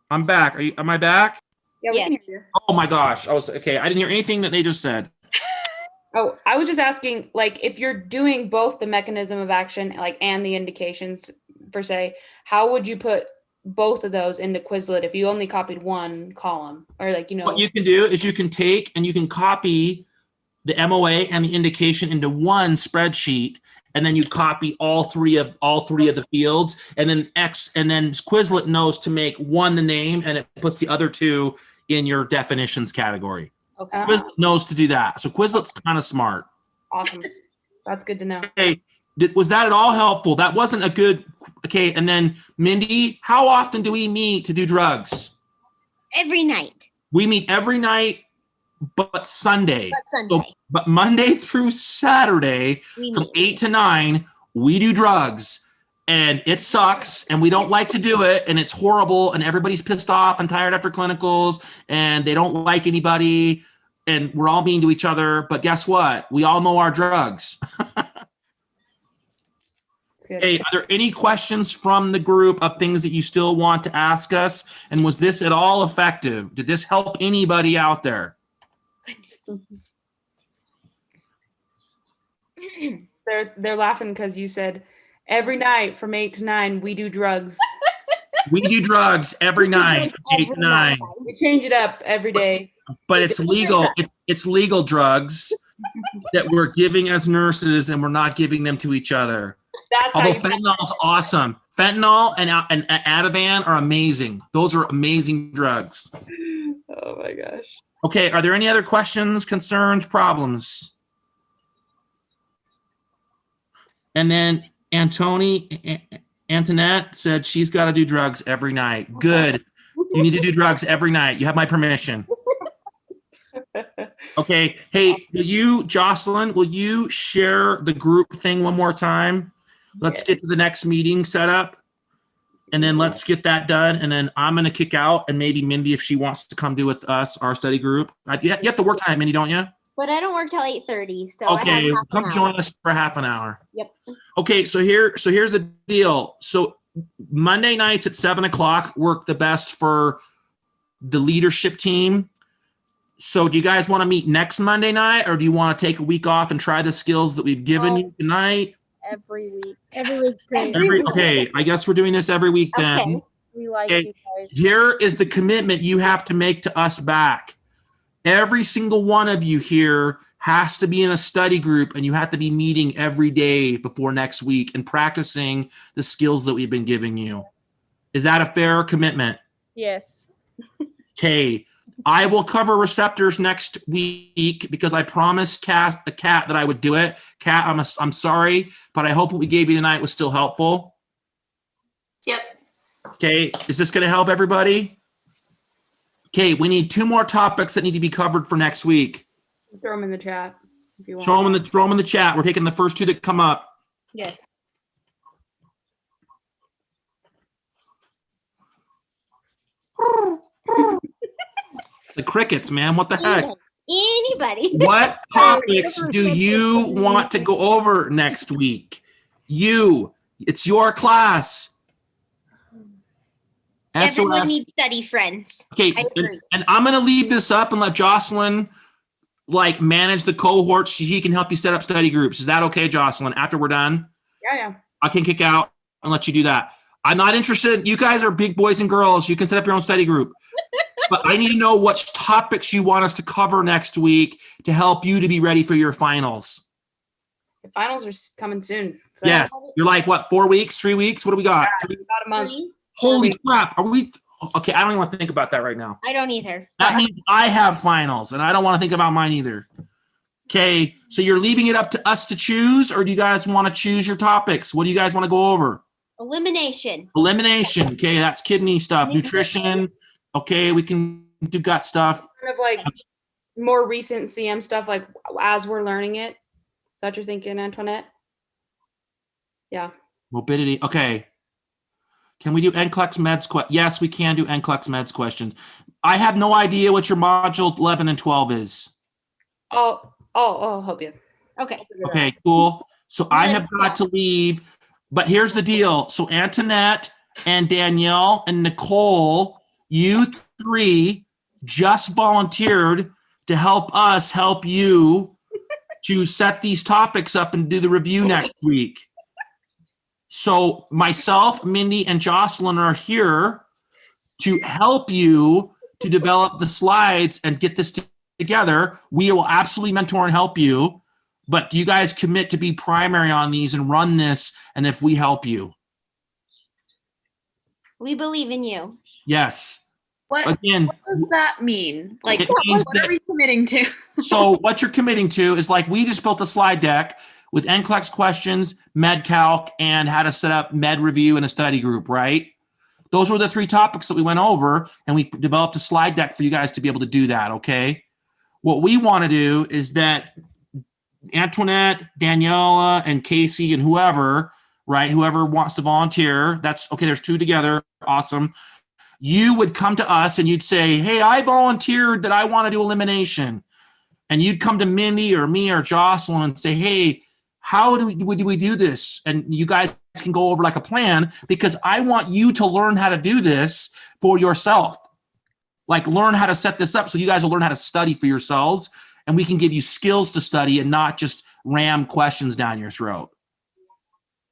I'm back. Am I back? Yeah, we Yes. can hear you. Oh my gosh. Okay. I didn't hear anything that they just said. Oh, I was just asking, like, if you're doing both the mechanism of action, like, and the indications per se, how would you put both of those into Quizlet if you only copied one column, or like, you know? What you can do is you can take and you can copy the MOA and the indication into one spreadsheet, and then you copy all three of the fields, and then Quizlet knows to make one the name, and it puts the other 2 in your definitions category. Okay. Quizlet knows to do that. So Quizlet's kind of smart. Awesome. That's good to know. Okay, was that at all helpful? That wasn't a good. Okay, and then Mindy, how often do we meet to do drugs? Every night. We meet every night, but Sunday. But Sunday. But Monday through Saturday, We from meet. 8 to 9, we do drugs. And it sucks, and we don't like to do it, and it's horrible, and everybody's pissed off and tired after clinicals, and they don't like anybody, and we're all mean to each other. But guess what? We all know our drugs. It's good. Hey, are there any questions from the group of things that you still want to ask us? And was this at all effective? Did this help anybody out there? They're laughing because you said every night from 8 to 9 we do drugs. We do drugs every night, from 8 to 9. We change it up every day. But it's legal. It's legal drugs that we're giving as nurses, and we're not giving them to each other. That's how Although you fentanyl's awesome. Fentanyl and Ativan are amazing. Those are amazing drugs. Oh my gosh. Okay, are there any other questions, concerns, problems? And then Antoinette said she's got to do drugs every night. Good. You need to do drugs every night. You have my permission. Okay. Hey, Jocelyn, will you share the group thing one more time? Let's get to the next meeting set up. And then let's get that done. And then I'm going to kick out, and maybe Mindy, if she wants to come do with us, our study group. You have to work tonight, Mindy, don't you? But I don't work till 8:30, so Okay, I have half come an join hour. us for half an hour. Yep. Okay, so here's the deal. So Monday nights at 7:00 work the best for the leadership team. So do you guys want to meet next Monday night, or do you want to take a week off and try the skills that we've given you tonight? Every week. Every week's great. Okay, I guess we're doing this every week then. Okay. We like Okay. you guys. Here is the commitment you have to make to us back. Every single one of you here has to be in a study group, and you have to be meeting every day before next week and practicing the skills that we've been giving you. Is that a fair commitment? Yes. Okay. I will cover receptors next week because I promised Kat that I would do it. Kat, I'm sorry, but I hope what we gave you tonight was still helpful. Yep. Okay, is this going to help everybody? Okay, we need 2 more topics that need to be covered for next week. Throw them in the chat if you want. Throw them in the chat. We're taking the first 2 that come up. Yes. The crickets, man. What the heck? Anybody. What topics do you want to go over next week? It's your class. Everyone SOS. needs study friends. Okay, I agree. and I'm gonna leave this up and let Jocelyn manage the cohorts. She can help you set up study groups. Is that okay, Jocelyn? After we're done, Yeah. I can kick out and let you do that. I'm not interested. You guys are big boys and girls. You can set up your own study group. But I need to know what topics you want us to cover next week to help you to be ready for your finals. The finals are coming soon. So Yes. You're like, what, 4 weeks, 3 weeks? What do we got? About a month. Holy crap. Are we? Okay, I don't even want to think about that right now. I don't either. That means I have finals, and I don't want to think about mine either. Okay, so you're leaving it up to us to choose, or do you guys want to choose your topics? What do you guys want to go over? Elimination. Elimination. Okay, that's kidney stuff. Nutrition. Okay, we can do gut stuff. Kind of like more recent CM stuff, like as we're learning it. Is that what you're thinking, Antoinette? Yeah. Morbidity. Okay. Can we do NCLEX meds? Yes, we can do NCLEX meds questions. I have no idea what your module 11 and 12 is. I'll help you. Okay. Okay, cool. So I have got to leave, but here's the deal. So Antoinette and Danielle and Nicole, you 3 just volunteered to help us help you to set these topics up and do the review next week. So myself, Mindy, and Jocelyn are here to help you to develop the slides and get this together. We will absolutely mentor and help you, but do you guys commit to be primary on these and run this, and if we help you? We believe in you. Yes. What Again, does that mean? Like, it means what are we committing to? so what you're committing to is we just built a slide deck with NCLEX questions, MedCalc, and how to set up med review in a study group, right? Those were the 3 topics that we went over, and we developed a slide deck for you guys to be able to do that, okay? What we want to do is that Antoinette, Daniela, and Casey, and whoever, right, whoever wants to volunteer, that's, okay, there's 2 together, awesome. You would come to us and you'd say, hey, I volunteered that I want to do elimination. And you'd come to Mindy or me or Jocelyn and say, hey, how do we do this? And you guys can go over a plan, because I want you to learn how to do this for yourself. Learn how to set this up so you guys will learn how to study for yourselves, and we can give you skills to study and not just ram questions down your throat.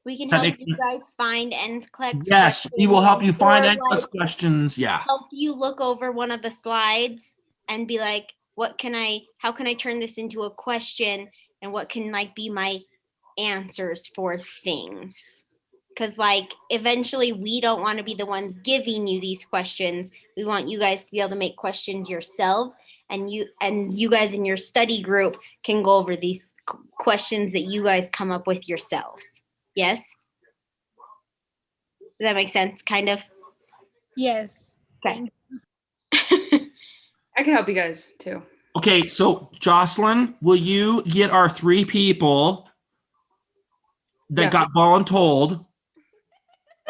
We can That help makes you guys find NCLEX. Yes, we will help you find or, NCLEX questions. Yeah. Help you look over one of the slides and be like, how can I turn this into a question, and what can be my answers for things? Because eventually we don't want to be the ones giving you these questions. We want you guys to be able to make questions yourselves, and you guys in your study group can go over these questions that you guys come up with yourselves. Yes? Does that make sense? Kind of? Yes. Okay. I can help you guys too. Okay, so Jocelyn, will you get our 3 people that got voluntold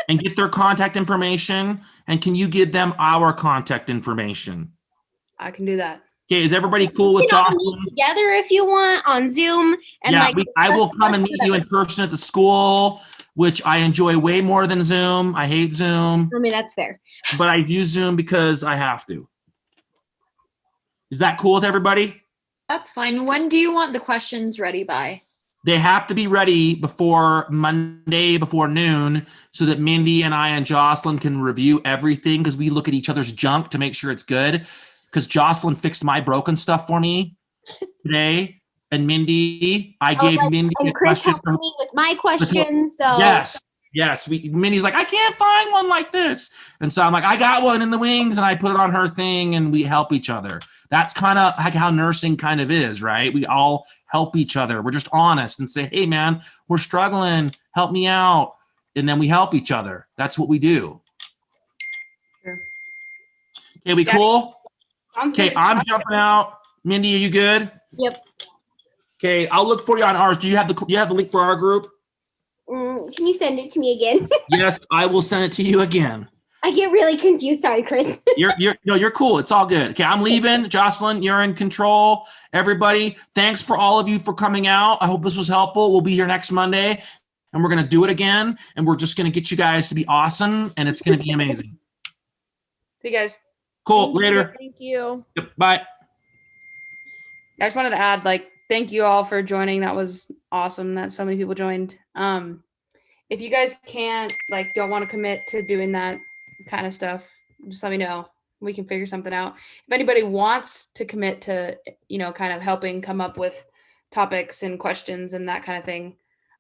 and get their contact information? And can you give them our contact information? I can do that. Okay, is everybody cool with We can all Jocelyn? meet together if you want on Zoom. And Yeah, I will discuss come and meet you in whatever. person at the school, which I enjoy way more than Zoom. I hate Zoom, I mean, that's fair. but I use Zoom because I have to. Is that cool with everybody? That's fine. When do you want the questions ready by? They have to be ready before Monday, before noon, so that Mindy and I and Jocelyn can review everything, because we look at each other's junk to make sure it's good. Because Jocelyn fixed my broken stuff for me today. And Mindy, I gave Mindy a And Chris question. helped me with my questions. So Yes. Mindy's like, I can't find one like this. And so I'm like, I got one in the wings, and I put it on her thing, and we help each other. That's kind of like how nursing kind of is, right? We all help each other. We're just honest and say, hey, man, we're struggling. Help me out. And then we help each other. That's what we do. Sure. Okay, we cool? Sounds Okay, good. I'm jumping out. Mindy, are you good? Yep. Okay, I'll look for you on ours. Do you have the link for our group? Can you send it to me again? Yes, I will send it to you again. I get really confused. Sorry, Chris. You're cool. It's all good. Okay, I'm leaving. Jocelyn, you're in control. Everybody, thanks for all of you for coming out. I hope this was helpful. We'll be here next Monday, and we're gonna do it again, and we're just gonna get you guys to be awesome, and it's gonna be amazing. See you guys. Cool. Later. Thank you. Yep, bye. I just wanted to add, thank you all for joining. That was awesome that so many people joined. If you guys can't, don't want to commit to doing that kind of stuff, just let me know. We can figure something out. If anybody wants to commit to, kind of helping come up with topics and questions and that kind of thing,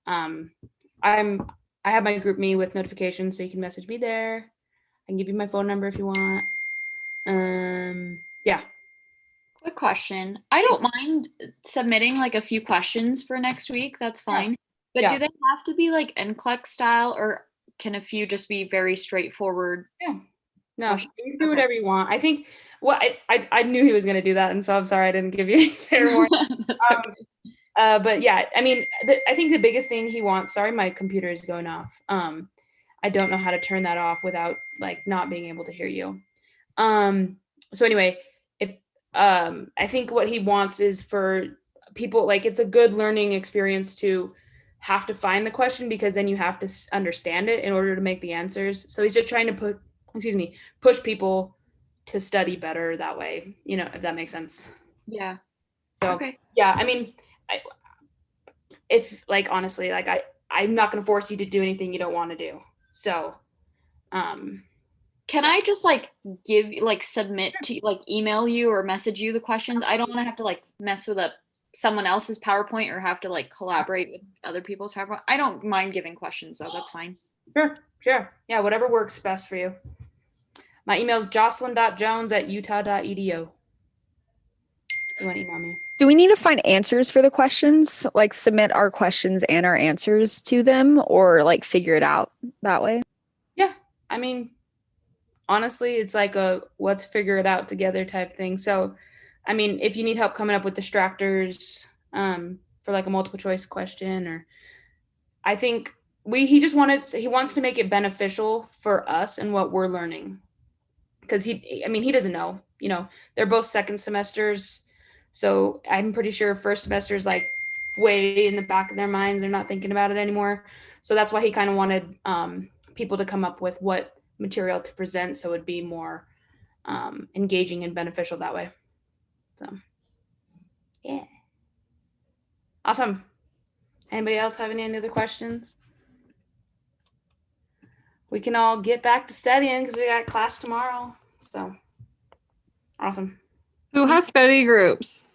I have my group me with notifications, so you can message me there. I can give you my phone number if you want. Yeah. Quick question. I don't mind submitting a few questions for next week. That's fine. But Yeah. do they have to be NCLEX style, or can a few just be very straightforward? Yeah. No, you do whatever you want. I think I knew he was going to do that, and so I'm sorry I didn't give you any fair warning. But yeah, I mean, I think the biggest thing he wants. Sorry, my computer is going off. I don't know how to turn that off without not being able to hear you. So anyway, if I think what he wants is for people, it's a good learning experience to have to find the question, because then you have to understand it in order to make the answers. So he's just trying to push people to study better that way, if that makes sense. Yeah. So Okay. yeah, I mean, if honestly, I'm not going to force you to do anything you don't want to do. So, Can I just give submit to email you or message you the questions? I don't want to have to mess with someone else's PowerPoint or have to collaborate with other people's PowerPoint. I don't mind giving questions though. That's fine. Sure. Yeah, whatever works best for you. My email is jocelyn.jones@utah.edu. If you want to email me. Do we need to find answers for the questions? Submit our questions and our answers to them, or figure it out that way? Yeah. I mean, honestly, it's a let's figure it out together type thing. So, I mean, if you need help coming up with distractors for a multiple choice question, or I think he wants to make it beneficial for us and what we're learning. Because he doesn't know, they're both second semesters. So I'm pretty sure first semester is way in the back of their minds. They're not thinking about it anymore. So that's why he kind of wanted people to come up with what material to present, so it'd be more engaging and beneficial that way. So yeah. Awesome. Anybody else have any other questions? We can all get back to studying because we got class tomorrow. So awesome. Who has study groups?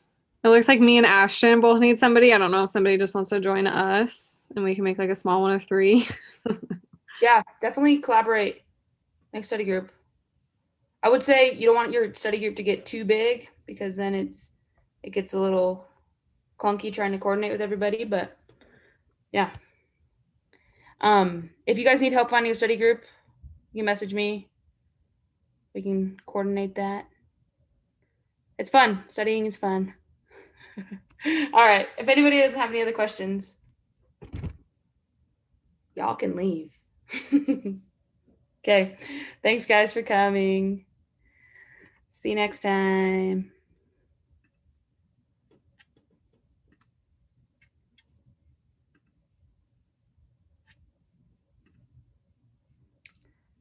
It looks like me and Ashton both need somebody. I don't know if somebody just wants to join us and we can make a small one of 3. Yeah, definitely collaborate. Make study group. I would say you don't want your study group to get too big, because then it gets a little clunky trying to coordinate with everybody. But yeah. If you guys need help finding a study group, you can message me. We can coordinate that. It's fun. Studying is fun. All right. If anybody doesn't have any other questions, y'all can leave. Okay. Thanks, guys, for coming. See you next time.